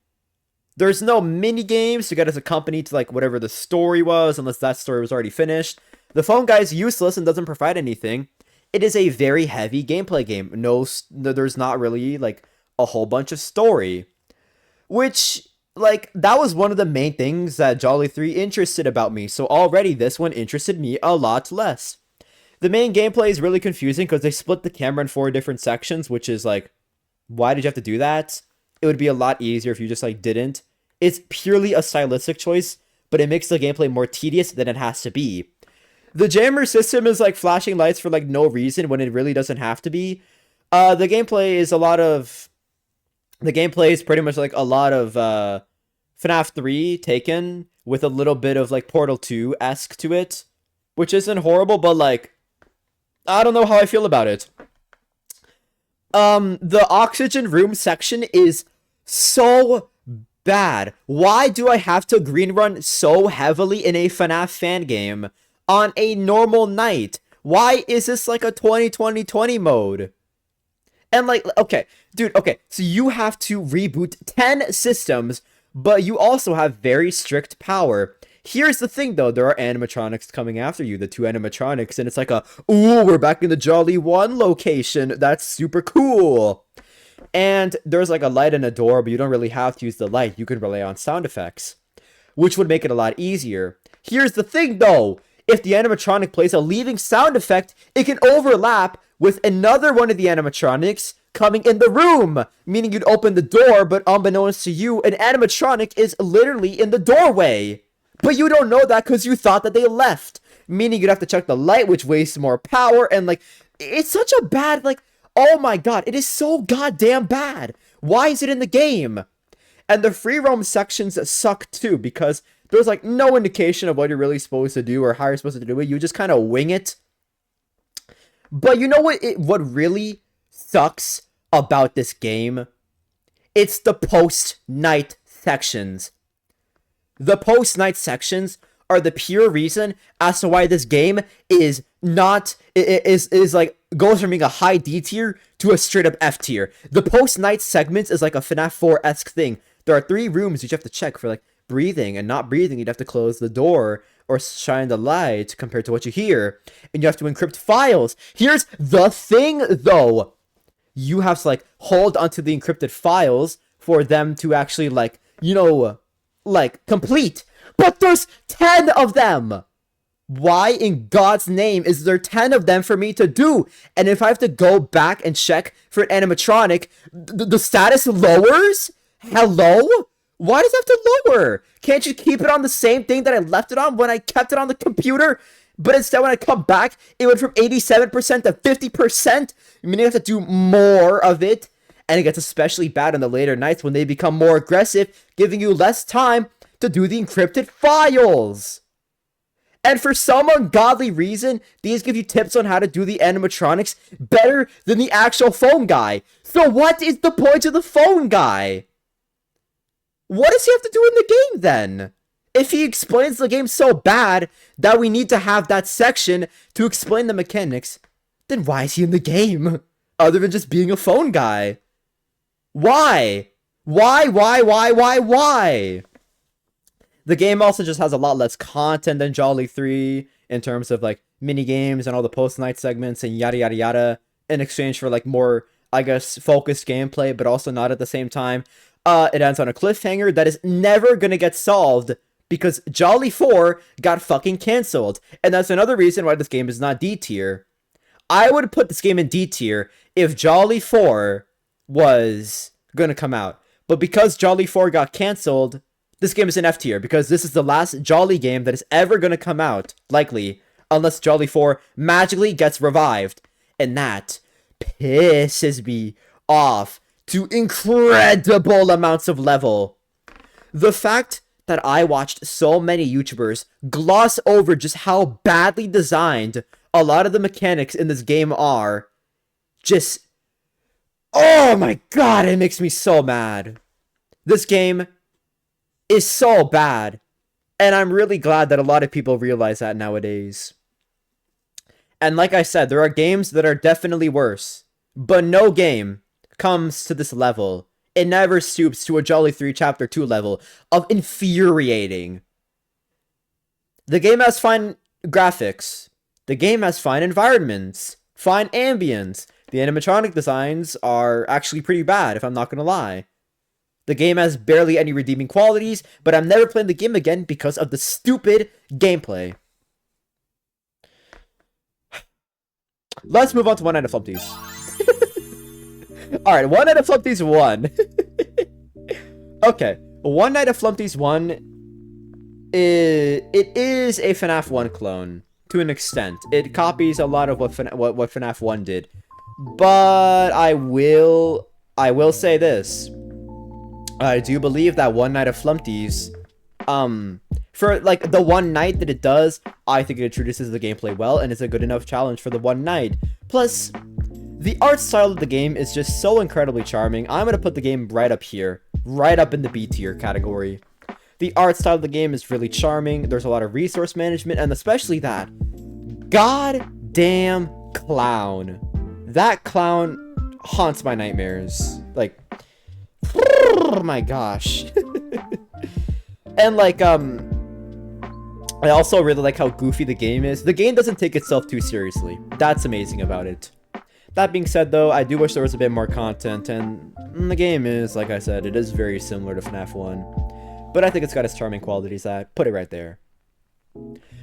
There's no mini games to get us a company to like whatever the story was, unless that story was already finished. The phone guy's useless and doesn't provide anything. It is a very heavy gameplay game. No, there's not really like a whole bunch of story, which like that was one of the main things that Jolly 3 interested about me. So already this one interested me a lot less. The main gameplay is really confusing because they split the camera in 4 different sections, which is like, why did you have to do that? It would be a lot easier if you just like didn't. It's purely a stylistic choice, but it makes the gameplay more tedious than it has to be. The jammer system is like flashing lights for like no reason when it really doesn't have to be. The gameplay is pretty much like a lot of FNAF 3 taken with a little bit of like Portal 2-esque to it, which isn't horrible, but like, I don't know how I feel about it. The oxygen room section is so bad. Why do I have to green run so heavily in a FNAF fan game on a normal night? Why is this like a 20-20-20 mode? And like, okay, dude, okay, so you have to reboot 10 systems, but you also have very strict power. Here's the thing, though. There are animatronics coming after you, the two animatronics, and it's like ooh, we're back in the Jolly 1 location. That's super cool. And there's like a light and a door, but you don't really have to use the light. You can rely on sound effects, which would make it a lot easier. Here's the thing, though. If the animatronic plays a leaving sound effect, it can overlap with another one of the animatronics coming in the room, meaning you'd open the door, but unbeknownst to you, an animatronic is literally in the doorway. But you don't know that because you thought that they left, meaning you'd have to check the light, which wastes more power, and like, it's such a bad, like, oh my god, it is so goddamn bad. Why is it in the game? And the free roam sections suck too, because there's like no indication of what you're really supposed to do or how you're supposed to do it. You just kind of wing it. But you know what really sucks about this game? It's the post-night sections. The post-night sections are the pure reason as to why this game is not is like goes from being a high D tier to a straight up F tier. The post-night segments is like a FNAF 4-esque thing. There are 3 rooms you have to check for like breathing and not breathing. You'd have to close the door or shine the light compared to what you hear, and you have to encrypt files. Here's the thing, though. You have to like hold onto the encrypted files for them to actually like, you know, like complete. But there's 10 of them. Why in God's name is there 10 of them for me to do? And if I have to go back and check for an animatronic, the status lowers? Hello? Why does it have to lower? Can't you keep it on the same thing that I left it on when I kept it on the computer? But instead, when I come back, it went from 87% to 50%. Meaning I have to do more of it. And it gets especially bad in the later nights when they become more aggressive, giving you less time to do the encrypted files. And for some ungodly reason, these give you tips on how to do the animatronics better than the actual phone guy. So what is the point of the phone guy? What does he have to do in the game, then? If he explains the game so bad that we need to have that section to explain the mechanics, then why is he in the game? Other than just being a phone guy. Why? Why? The game also just has a lot less content than Jolly 3 in terms of, like, mini-games and all the post-night segments and yada yada yada in exchange for, like, more, I guess, focused gameplay, but also not at the same time. It ends on a cliffhanger that is never gonna get solved because Jolly 4 got fucking cancelled. And that's another reason why this game is not D tier. I would put this game in D tier if Jolly 4 was gonna come out. But because Jolly 4 got cancelled, this game is in F tier because this is the last Jolly game that is ever gonna come out, likely, unless Jolly 4 magically gets revived. And that pisses me off to incredible amounts of level. The fact that I watched so many YouTubers gloss over just how badly designed a lot of the mechanics in this game are, just, oh my god, it makes me so mad. This game is so bad, and I'm really glad that a lot of people realize that nowadays. And like I said, there are games that are definitely worse, but no game comes to this level. It never stoops to a Jolly 3 Chapter 2 level of infuriating. The game has fine graphics. The game has fine environments. Fine ambience. The animatronic designs are actually pretty bad, if I'm not gonna lie. The game has barely any redeeming qualities, but I'm never playing the game again because of the stupid gameplay. Let's move on to One Night at Flumpty's. Alright, One Night at Flumpty's 1. Okay, One Night at Flumpty's 1, it is a FNAF 1 clone, to an extent. It copies a lot of what FNAF 1 did. But I will say this. I do believe that One Night at Flumpty's, for, like, the one night that it does, I think it introduces the gameplay well, and it's a good enough challenge for the one night. Plus, the art style of the game is just so incredibly charming. I'm gonna put the game right up here. Right up in the B tier category. The art style of the game is really charming. There's a lot of resource management, and especially that goddamn clown. That clown haunts my nightmares. Like, oh my gosh. And like, I also really like how goofy the game is. The game doesn't take itself too seriously. That's amazing about it. That being said, though, I do wish there was a bit more content, and the game is, like I said, it is very similar to FNAF 1. But I think it's got its charming qualities. I put it right there.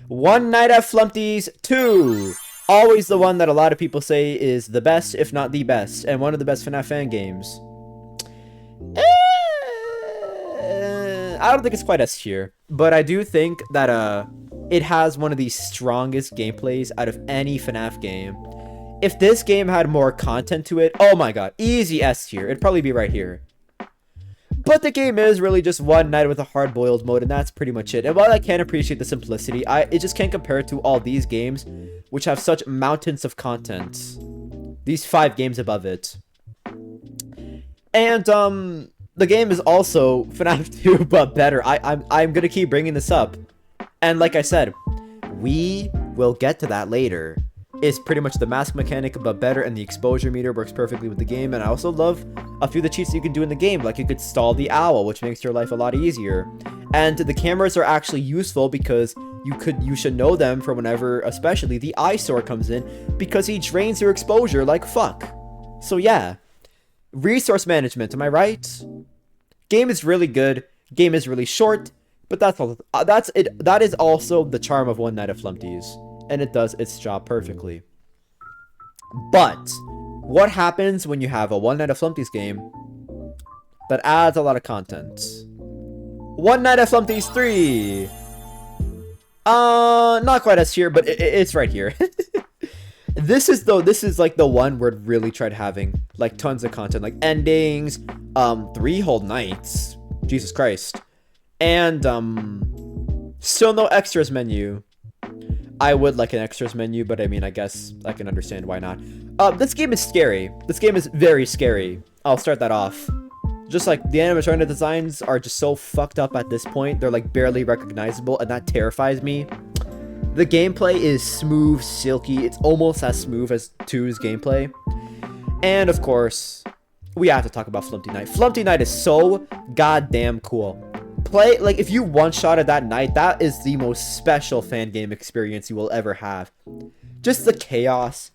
One Night at Flumpty's 2. Always the one that a lot of people say is the best, if not the best, and one of the best FNAF fan games. I don't think it's quite S tier, but I do think that it has one of the strongest gameplays out of any FNAF game. If this game had more content to it, oh my god, easy S tier. It'd probably be right here. But the game is really just one night with a hard-boiled mode, and that's pretty much it. And while I can appreciate the simplicity, it just can't compare to all these games, which have such mountains of content. These 5 games above it. And, the game is also FNAF 2, but better. I'm gonna keep bringing this up. And like I said, we will get to that later. It's pretty much the mask mechanic, but better, and the exposure meter works perfectly with the game. And I also love a few of the cheats you can do in the game, like you could stall the owl, which makes your life a lot easier. And the cameras are actually useful because you should know them for whenever, especially, the eyesore comes in, because he drains your exposure like fuck. So yeah. Resource management, am I right? Game is really good. Game is really short, but that's all. That's it. That is also the charm of One Night at Flumpty's, and it does its job perfectly. But what happens when you have a One Night at Flumpty's game that adds a lot of content? One Night at Flumpty's 3. Not quite as here, but it's right here. This is like the one where it really tried having like tons of content, like endings, 3 whole nights, Jesus Christ, and still no extras menu. I would like an extras menu, but I mean, I guess I can understand why not. This game is scary. This game is very scary. I'll start that off. Just like the animatronic designs are just so fucked up at this point, they're like barely recognizable, and that terrifies me. The gameplay is smooth, silky. It's almost as smooth as 2's gameplay. And of course, we have to talk about Flumpty Night. Flumpty Night is so goddamn cool. Like, if you one-shotted that night, that is the most special fan game experience you will ever have. Just the chaos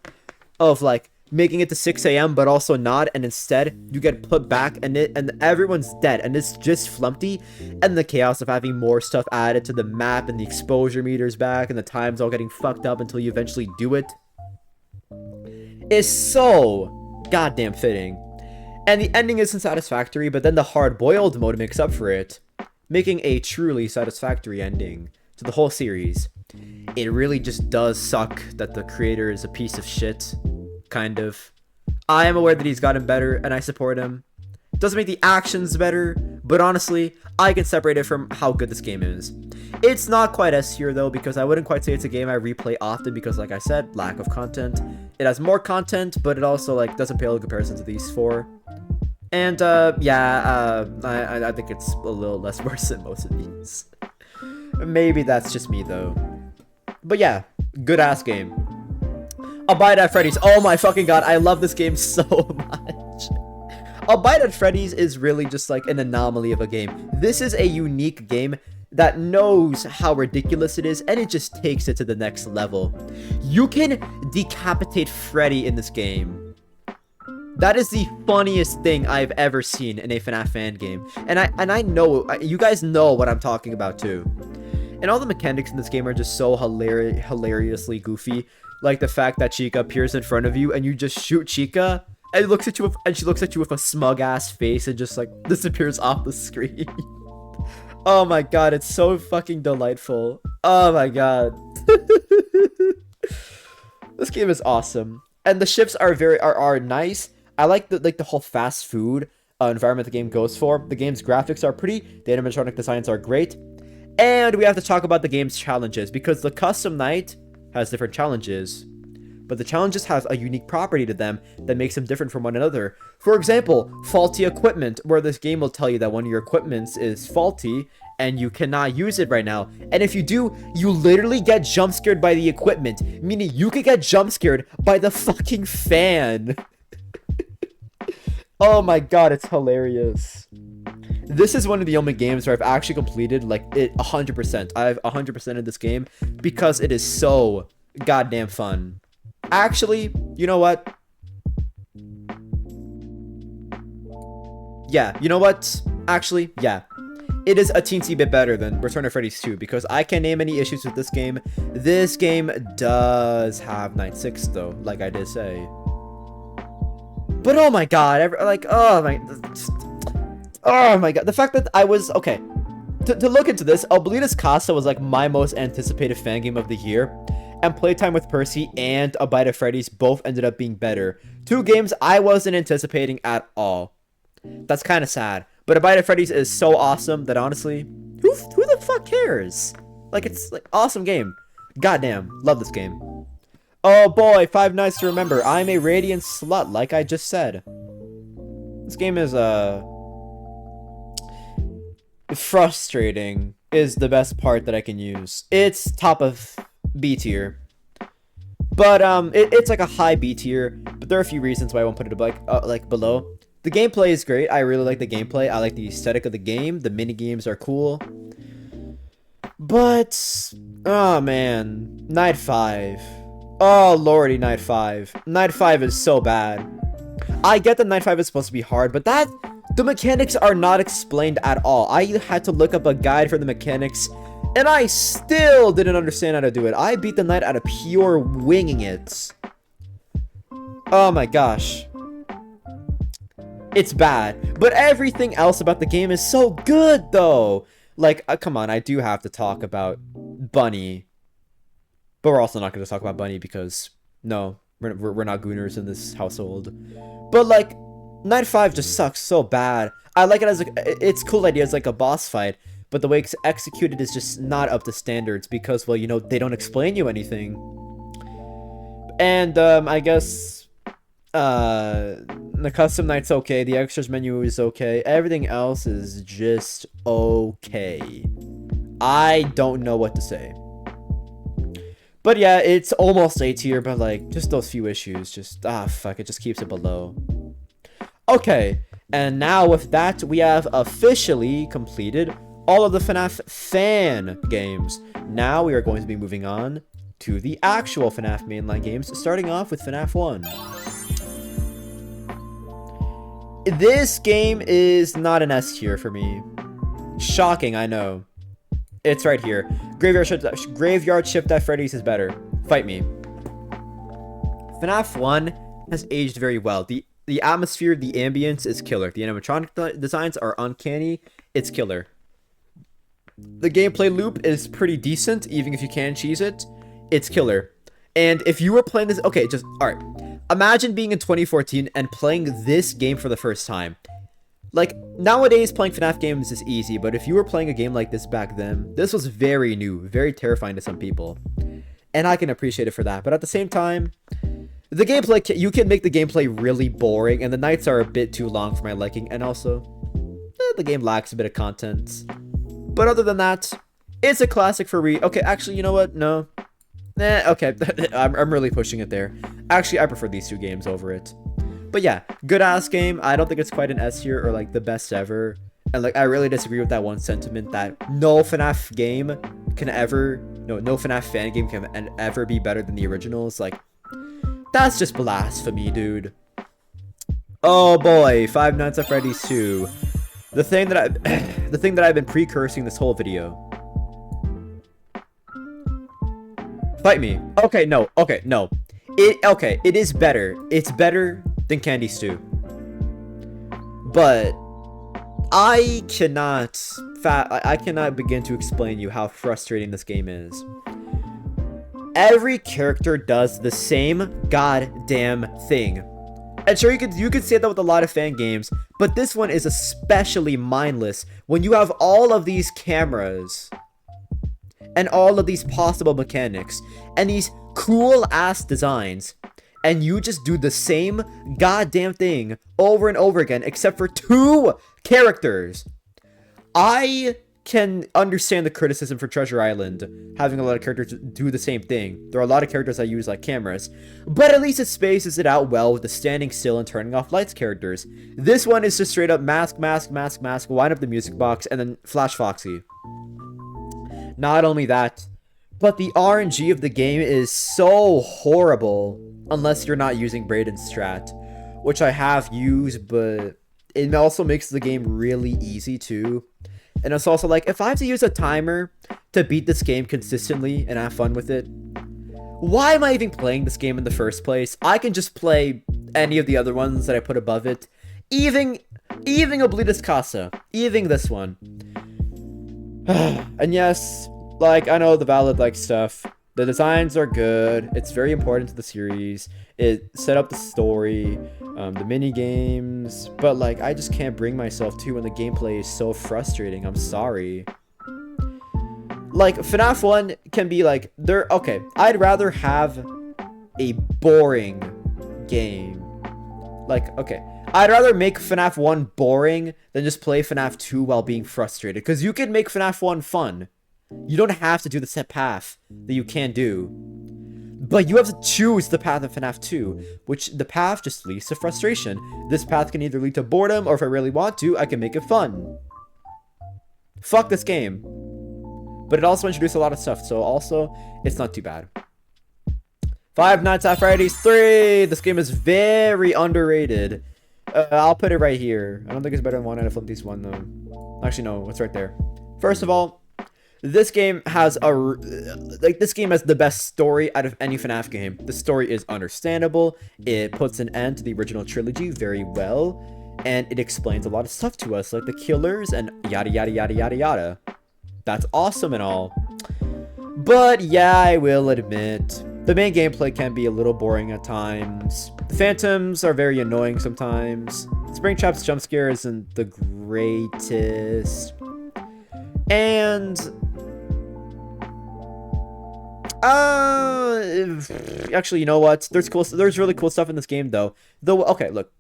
of, like, making it to 6 a.m. but also not, and instead you get put back and everyone's dead, and it's just Flumpty, and the chaos of having more stuff added to the map, and the exposure meters back, and the times all getting fucked up until you eventually do it is so goddamn fitting. And the ending isn't satisfactory, but then the hard-boiled mode makes up for it, making a truly satisfactory ending to the whole series. It really just does suck that the creator is a piece of shit. Kind of. I am aware that he's gotten better, and I support him. Doesn't make the actions better, but honestly, I can separate it from how good this game is. It's not quite S tier though, because I wouldn't quite say it's a game I replay often, because like I said, lack of content. It has more content, but it also like doesn't pale in comparison to these 4. And I think it's a little less worse than most of these. Maybe that's just me though. But yeah, good ass game. Abide at Freddy's. Oh my fucking god, I love this game so much. Abide at Freddy's is really just like an anomaly of a game. This is a unique game that knows how ridiculous it is, and it just takes it to the next level. You can decapitate Freddy in this game. That is the funniest thing I've ever seen in a FNAF fan game. And I know, you guys know what I'm talking about too. And all the mechanics in this game are just so hilariously goofy. Like the fact that Chica appears in front of you and you just shoot Chica and she looks at you with a smug ass face and just like disappears off the screen. Oh my god, it's so fucking delightful. Oh my god. This game is awesome. And the ships are nice. I like the whole fast food environment the game goes for. The game's graphics are pretty. The animatronic designs are great. And we have to talk about the game's challenges, because the custom night has different challenges, but the challenges have a unique property to them that makes them different from one another. For example, faulty equipment, where this game will tell you that one of your equipments is faulty and you cannot use it right now. And if you do, you literally get jump scared by the equipment, meaning you could get jump scared by the fucking fan. Oh my god, it's hilarious. This is one of the only games where I've actually completed like it 100%. I've 100% in this game because it is so goddamn fun. Actually, you know what? Yeah, you know what? Actually, yeah. It is a teensy bit better than Return of Freddy's 2 because I can't name any issues with this game. This game does have 9/6 though, like I did say. But oh my god, oh my god, the fact that I was, okay, to look into this, Oblitus Casa was like my most anticipated fan game of the year, and Playtime with Percy and A Bite of Freddy's both ended up being better. Two games I wasn't anticipating at all. That's kind of sad, but A Bite of Freddy's is so awesome that honestly, who the fuck cares? Like, it's like awesome game. Goddamn, love this game. Oh boy, 5 Nights to Remember. I'm a radiant slut, like I just said. This game is, frustrating is the best part that I can use. It's top of B tier. But, it's like a high B tier, but there are a few reasons why I won't put it like below. The gameplay is great. I really like the gameplay. I like the aesthetic of the game. The mini games are cool. But, oh man, Night 5. Oh lordy, Night 5. Night 5 is so bad. I get that Night 5 is supposed to be hard, but the mechanics are not explained at all. I had to look up a guide for the mechanics, and I still didn't understand how to do it. I beat the night out of pure winging it. Oh my gosh. It's bad, but everything else about the game is so good though. Like, come on, I do have to talk about Bunny. But we're also not going to talk about Bunny because, no, we're not gooners in this household. But, like, Night 5 just sucks so bad. I like it as, it's cool idea as, like, a boss fight. But the way it's executed is just not up to standards because, well, you know, they don't explain you anything. And, I guess, the custom night's okay. The extras menu is okay. Everything else is just okay. I don't know what to say. But yeah, it's almost A tier, but like, just those few issues, just, fuck, it just keeps it below. Okay, and now with that, we have officially completed all of the FNAF fan games. Now we are going to be moving on to the actual FNAF mainline games, starting off with FNAF 1. This game is not an S tier for me. Shocking, I know. It's right here. Graveyard Shift at Freddy's is better. Fight me. FNAF 1 has aged very well. The atmosphere, the ambience is killer. The animatronic designs are uncanny. It's killer. The gameplay loop is pretty decent, even if you can cheese it. It's killer. And if you were playing this... Okay, just... Alright. Imagine being in 2014 and playing this game for the first time. Like, nowadays, playing FNAF games is easy, but if you were playing a game like this back then, this was very new, very terrifying to some people. And I can appreciate it for that, but at the same time, the gameplay, you can make the gameplay really boring, and the nights are a bit too long for my liking, and also, the game lacks a bit of content. But other than that, it's a classic for Okay, actually, you know what? No. Okay, I'm really pushing it there. Actually, I prefer these two games over it. But yeah, good ass game. I don't think it's quite an S tier or like the best ever. And like, I really disagree with that one sentiment that no FNAF game can ever, no FNAF fan game can ever be better than the originals. Like, that's just blasphemy, dude. Oh boy, Five Nights at Freddy's 2. The thing that I've been precursing this whole video. Fight me. Okay, no. It is better. It's better than Candy Stew. But I cannot begin to explain you how frustrating this game is. Every character does the same goddamn thing. And sure, you could say that with a lot of fan games, but this one is especially mindless when you have all of these cameras and all of these possible mechanics and these cool ass designs, and you just do the same goddamn thing over and over again except for 2 characters. I can understand the criticism for Treasure Island, having a lot of characters do the same thing. There are a lot of characters that use like cameras, but at least it spaces it out well with the standing still and turning off lights characters. This one is just straight up mask, wind up the music box, and then Flash Foxy. Not only that, but the RNG of the game is so horrible unless you're not using Brayden's strat, which I have used, but it also makes the game really easy too. And it's also like, if I have to use a timer to beat this game consistently and have fun with it, why am I even playing this game in the first place? I can just play any of the other ones that I put above it. Even Oblitus Casa. Even this one. And yes, like, I know the valid, like, stuff. The designs are good. It's very important to the series. It set up the story, the mini games, but like I just can't bring myself to when the gameplay is so frustrating. I'm sorry. Like FNAF 1 can be like okay. I'd rather have a boring game. Like okay, I'd rather make FNAF 1 boring than just play FNAF 2 while being frustrated. Because you can make FNAF 1 fun. You don't have to do the set path that you can do. But you have to choose the path of FNAF 2, which the path just leads to frustration. This path can either lead to boredom, or if I really want to, I can make it fun. Fuck this game. But it also introduced a lot of stuff, so also, it's not too bad. Five Nights at Freddy's 3! This game is very underrated. I'll put it right here. I don't think it's better than One Night at Flumpty's 1, though. Actually, no, it's right there. First of all, this game has this game has the best story out of any FNAF game. The story is understandable. It puts an end to the original trilogy very well, and it explains a lot of stuff to us, like the killers and yada yada yada yada yada. That's awesome and all. But yeah, I will admit, the main gameplay can be a little boring at times. The phantoms are very annoying sometimes. Springtrap's jump scare isn't the greatest. And actually, you know what? There's really cool stuff in this game, though. Okay, look.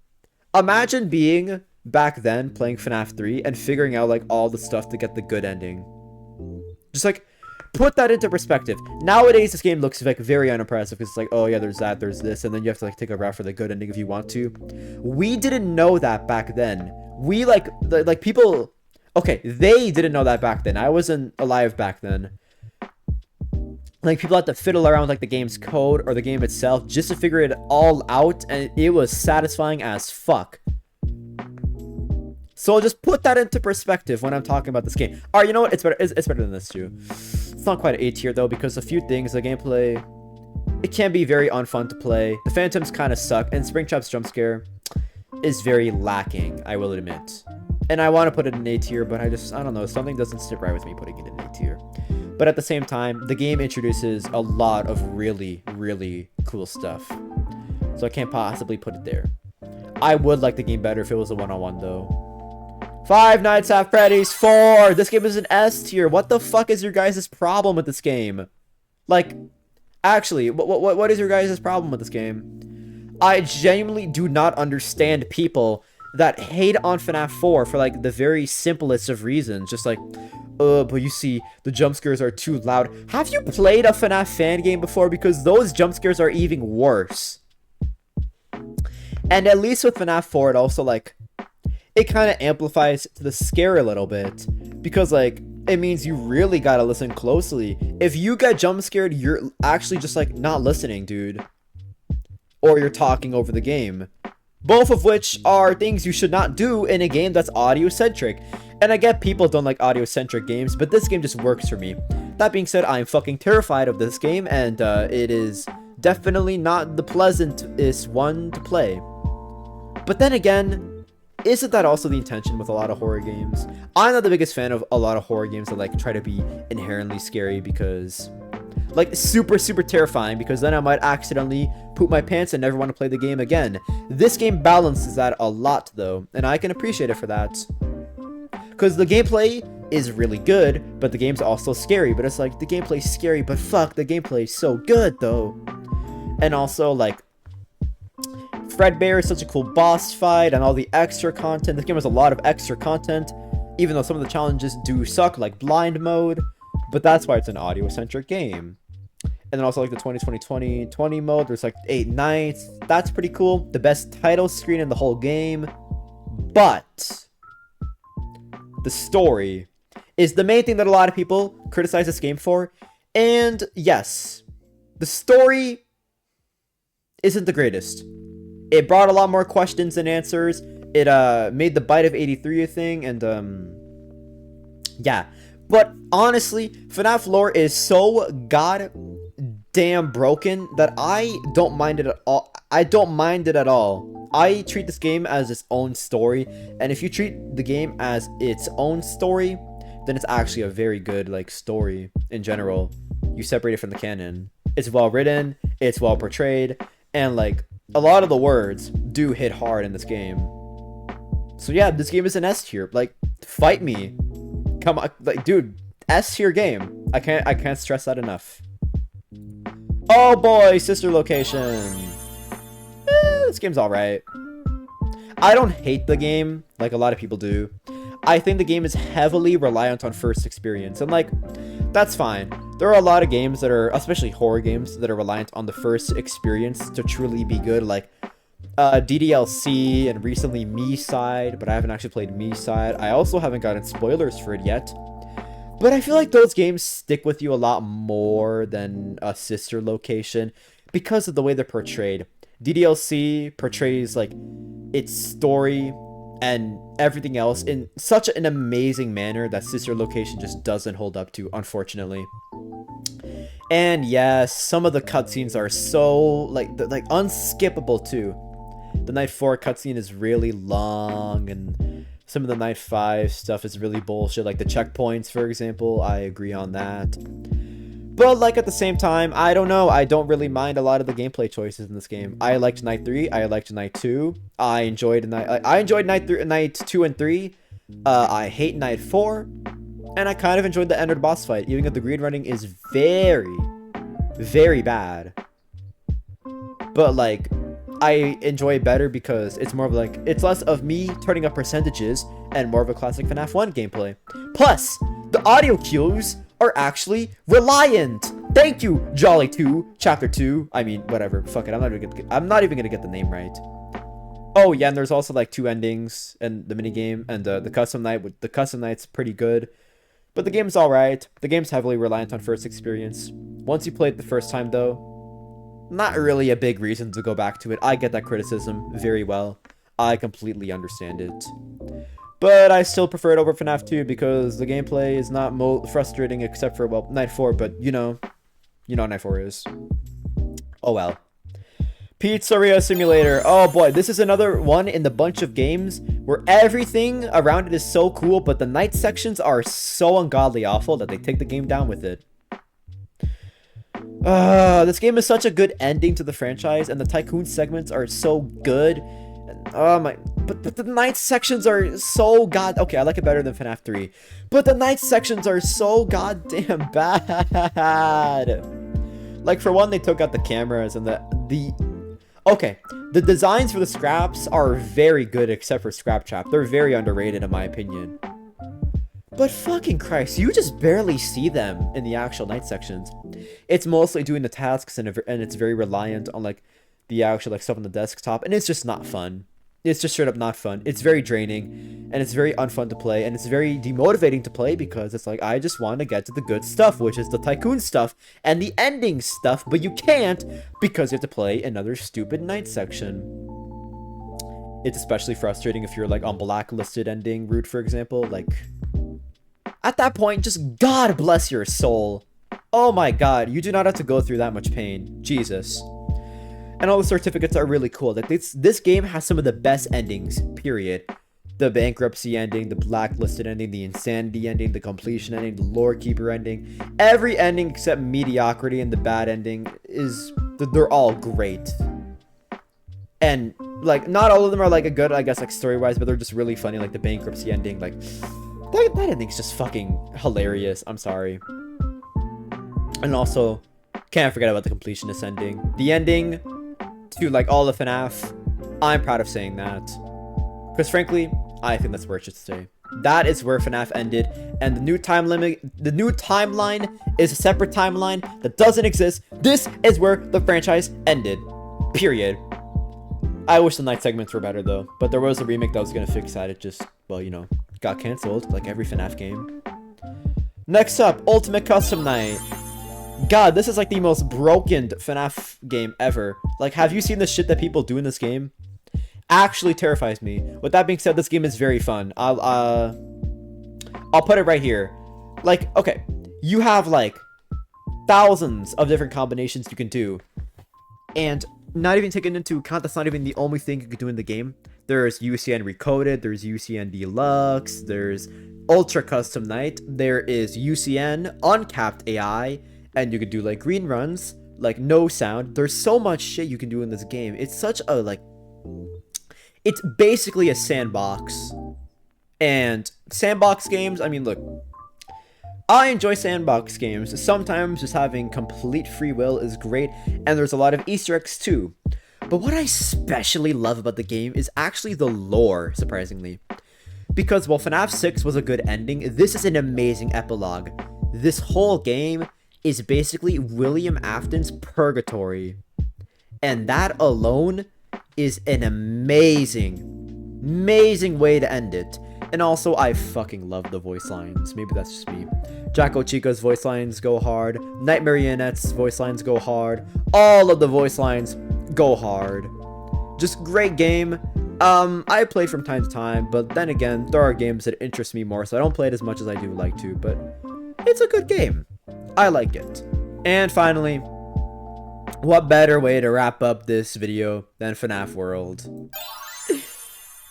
Imagine being back then playing FNAF 3 and figuring out like all the stuff to get the good ending. Just like put that into perspective. Nowadays, this game looks like very unimpressive because it's like, oh yeah, there's that, there's this, and then you have to like take a route for the good ending if you want to. We didn't know that back then. We people. Okay, they didn't know that back then. I wasn't alive back then. Like, people had to fiddle around with, like, the game's code or the game itself just to figure it all out, and it was satisfying as fuck. So I'll just put that into perspective when I'm talking about this game. Alright, you know what? It's better than this, too. It's not quite an A tier, though, because a few things, the gameplay, it can be very unfun to play. The phantoms kind of suck, and Springtrap's jump scare is very lacking, I will admit. And I want to put it in A tier, but I don't know, something doesn't sit right with me putting it in A tier. But at the same time, the game introduces a lot of really, really cool stuff. So I can't possibly put it there. I would like the game better if it was a one-on-one, though. Five Nights at Freddy's 4! This game is an S tier. What the fuck is your guys' problem with this game? Like, actually, what is your guys' problem with this game? I genuinely do not understand people that hate on FNAF 4 for, like, the very simplest of reasons. Just like, but you see, the jump scares are too loud. Have you played a FNAF fan game before? Because those jump scares are even worse. And at least with FNAF 4, it also, like, it kind of amplifies the scare a little bit. Because, like, it means you really gotta listen closely. If you get jump scared, you're actually just, like, not listening, dude. Or you're talking over the game. Both of which are things you should not do in a game that's audio-centric. And I get people don't like audio-centric games, but this game just works for me. That being said, I am fucking terrified of this game, and it is definitely not the pleasantest one to play. But then again, isn't that also the intention with a lot of horror games? I'm not the biggest fan of a lot of horror games that like try to be inherently scary because... like super terrifying, because then I might accidentally poop my pants and never want to play the game again. This game balances that a lot though, and I can appreciate it for that. Because the gameplay is really good, but the game's also scary. But it's like, the gameplay's scary, but fuck, the gameplay's so good though. And also like, Fredbear is such a cool boss fight and all the extra content. This game has a lot of extra content. even though some of the challenges do suck, like blind mode, but that's why it's an audio-centric game. And then also like the 2020 mode, there's like 8 nights. That's pretty cool. The best title screen in the whole game. But the story is the main thing that a lot of people criticize this game for. And yes, the story isn't the greatest. It brought a lot more questions than answers. It made the Bite of 83 a thing, and yeah. But honestly, FNAF lore is so goddamn broken that I don't mind it at all. I don't mind it at all. I treat this game as its own story, and if you treat the game as its own story, then it's actually a very good like story in general. You separate it from the canon. It's well written, it's well portrayed, and like a lot of the words do hit hard in this game. So yeah, this game is an S tier. Like, fight me. Come on, like, dude, S tier game. I can't stress that enough. Oh boy, sister location. This game's alright. I don't hate the game like a lot of people do. I think the game is heavily reliant on first experience, and like, that's fine. There are a lot of games that are, especially horror games, that are reliant on the first experience to truly be good, like DDLC and recently Me-Side, but I haven't actually played Me-Side. I also haven't gotten spoilers for it yet. But I feel like those games stick with you a lot more than a sister location because of the way they're portrayed. DDLC portrays like its story and everything else in such an amazing manner that sister location just doesn't hold up to, unfortunately. And yes, some of the cutscenes are so like unskippable too. The Night 4 cutscene is really long, and some of the Night 5 stuff is really bullshit, like the checkpoints, for example. I agree on that. But like at the same time, I don't know. I don't really mind a lot of the gameplay choices in this game. I liked Night 3. I liked Night 2. I enjoyed Night 2 and 3. I hate Night 4. And I kind of enjoyed the Ender boss fight, even if the green running is very, very bad. But like, I enjoy it better because it's more of like, it's less of me turning up percentages and more of a classic FNAF 1 gameplay. Plus, the audio cues are actually reliant. Thank you, Jolly 2, Chapter 2. I mean, whatever. Fuck it. I'm not even gonna get the name right. Oh yeah, and there's also like 2 endings and the minigame and the custom night. With the custom night's pretty good, but the game's alright. The game's heavily reliant on first experience. Once you play it the first time though, not really a big reason to go back to it. I get that criticism very well. I completely understand it. But I still prefer it over FNAF 2 because the gameplay is not frustrating except for, well, Night 4, but you know what Night 4 is. Oh well. Pizzeria Simulator. Oh boy, this is another one in the bunch of games where everything around it is so cool, but the night sections are so ungodly awful that they take the game down with it. This game is such a good ending to the franchise, and the Tycoon segments are so good. And, oh my, but the night sections are so okay, I like it better than FNAF 3. But the night sections are so goddamn bad. Like, for one, they took out the cameras and okay, the designs for the scraps are very good except for Scrap Trap. They're very underrated in my opinion. But fucking Christ, you just barely see them in the actual night sections. It's mostly doing the tasks and it's very reliant on like the actual like stuff on the desktop, and it's just not fun. It's just straight up not fun. It's very draining, and it's very unfun to play, and it's very demotivating to play because it's like, I just want to get to the good stuff, which is the Tycoon stuff and the ending stuff, but you can't because you have to play another stupid night section. It's especially frustrating if you're like on blacklisted ending route, for example. Like, at that point, just God bless your soul. Oh my God, you do not have to go through that much pain. Jesus. And all the certificates are really cool. Like, this game has some of the best endings, period. The bankruptcy ending, the blacklisted ending, the insanity ending, the completion ending, the lore keeper ending. Every ending except mediocrity and the bad ending they're all great. And like, not all of them are like a good, I guess, like story-wise, but they're just really funny. Like the bankruptcy ending, like that ending's just fucking hilarious. I'm sorry. And also, can't forget about the completionist ending. The ending to like all the FNAF, I'm proud of saying that, because frankly, I think that's where it should stay. That is where FNAF ended, and the new timeline is a separate timeline that doesn't exist. This is where the franchise ended. Period. I wish the night segments were better though, but there was a remake that was gonna fix that. It just, well, you know, got canceled like every FNAF game. Next up, Ultimate Custom Night. God, this is like the most broken FNAF game ever. Like, have you seen the shit that people do in this game? Actually terrifies me. With that being said, this game is very fun. I'll put it right here. Like, okay, you have like thousands of different combinations you can do, and not even taking into account that's not even the only thing you can do in the game. There's UCN Recoded, there's UCN Deluxe, there's Ultra Custom Night, there is UCN Uncapped AI, and you could do like green runs, like no sound. There's so much shit you can do in this game. It's such a like, it's basically a sandbox. And sandbox games, I mean, look, I enjoy sandbox games. Sometimes just having complete free will is great, and there's a lot of Easter eggs too. But what I especially love about the game is actually the lore, surprisingly. Because while FNAF 6 was a good ending, this is an amazing epilogue. This whole game is basically William Afton's purgatory. And that alone is an amazing way to end it. And also, I fucking love the voice lines. Maybe that's just me. Jacko Chica's voice lines go hard. Night Marionette's voice lines go hard. All of the voice lines go hard. Just great game. I play from time to time, but then again, there are games that interest me more, so I don't play it as much as I do like to, but it's a good game. I like it. And finally, what better way to wrap up this video than FNAF World?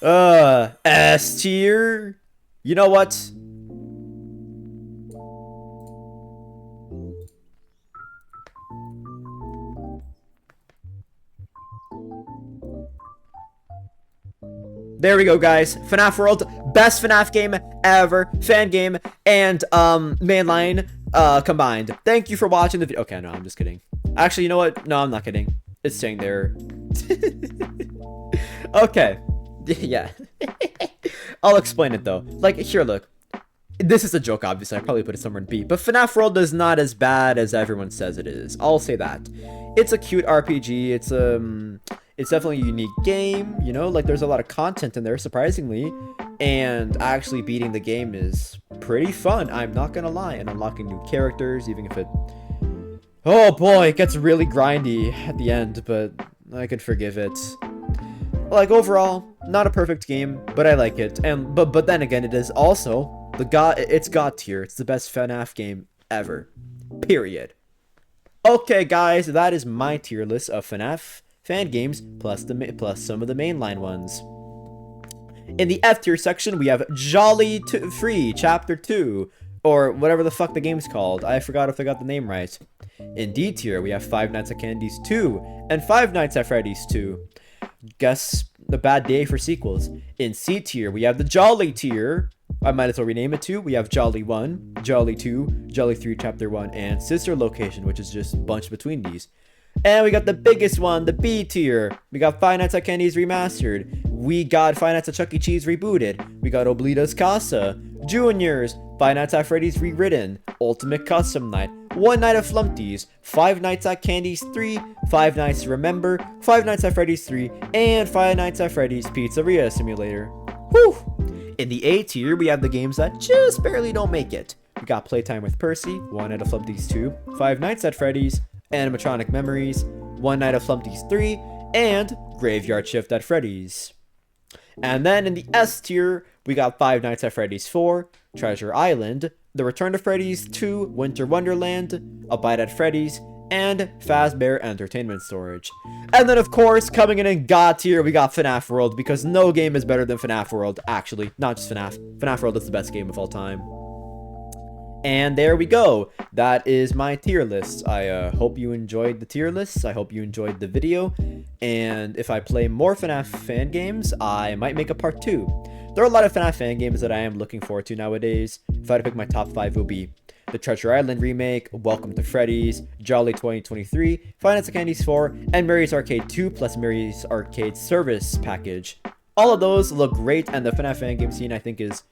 S tier? You know what? There we go, guys. FNAF World, best FNAF game ever. Fangame and mainline combined. Thank you for watching the video. Okay, no, I'm just kidding. Actually, you know what? No, I'm not kidding. It's staying there. Okay. Yeah. I'll explain it though. Like, here, look. This is a joke, obviously. I probably put it somewhere in B. But FNAF World is not as bad as everyone says it is. I'll say that. It's a cute RPG. It's definitely a unique game. You know, like there's a lot of content in there, surprisingly. And actually beating the game is pretty fun. I'm not gonna lie. And unlocking new characters, even if it... Oh boy, it gets really grindy at the end, but I could forgive it. Like, overall, not a perfect game, but I like it. And but then again, it is also it's God tier. It's the best FNAF game ever. Period. Okay, guys, that is my tier list of FNAF fan games plus some of the mainline ones. In the F tier section, we have Jolly Free Chapter 2, or whatever the fuck the game's called. I forgot if I got the name right. In D tier, we have Five Nights at Candy's 2 and Five Nights at Freddy's 2. Guess the bad day for sequels. In C tier, we have the Jolly tier. I might as well rename it too. We have Jolly 1, Jolly 2, Jolly 3 Chapter 1, and Sister Location, which is just bunched between these. And we got the biggest one, the B tier. We got Five Nights at Candy's Remastered. We got Five Nights at Chuck E. Cheese Rebooted. We got Oblitus Casa, Juniors, Five Nights at Freddy's Rewritten, Ultimate Custom Night, One Night of Flumpties, Five Nights at Candy's 3, Five Nights to Remember, Five Nights at Freddy's 3, and Five Nights at Freddy's Pizzeria Simulator. Whew! In the A tier, we have the games that just barely don't make it. We got Playtime with Percy, One Night of Flumpties 2, Five Nights at Freddy's, Animatronic Memories, One Night of Flumpties 3, and Graveyard Shift at Freddy's. And then in the S tier, we got Five Nights at Freddy's 4, Treasure Island, The Return to Freddy's 2, Winter Wonderland, A Bite at Freddy's, and Fazbear Entertainment Storage. And then, of course, coming in God tier, we got FNAF World, because no game is better than FNAF World. Actually, not just FNAF. FNAF World is the best game of all time. And there we go. That is my tier list. I hope you enjoyed the tier list. I hope you enjoyed the video. And if I play more FNAF fan games, I might make a part 2. There are a lot of FNAF fan games that I am looking forward to nowadays. If I had to pick my top 5, it would be the Treasure Island remake, Welcome to Freddy's, Jolly 2023, Five Nights at Candy's 4, and Mary's Arcade 2 plus Mary's Arcade Service package. All of those look great, and the FNAF fan game scene I think is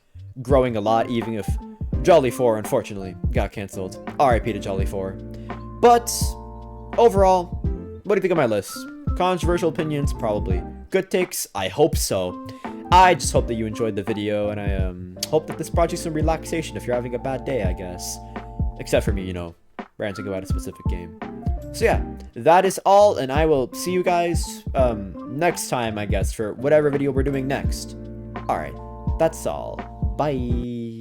growing a lot, even if Jolly 4 unfortunately got cancelled. RIP to Jolly 4. But overall, what do you think of my list? Controversial opinions? Probably. Good takes? I hope so. I just hope that you enjoyed the video, and I hope that this brought you some relaxation if you're having a bad day, I guess. Except for me, you know, ranting about a specific game. So yeah, that is all, and I will see you guys next time, I guess, for whatever video we're doing next. Alright, that's all. Bye.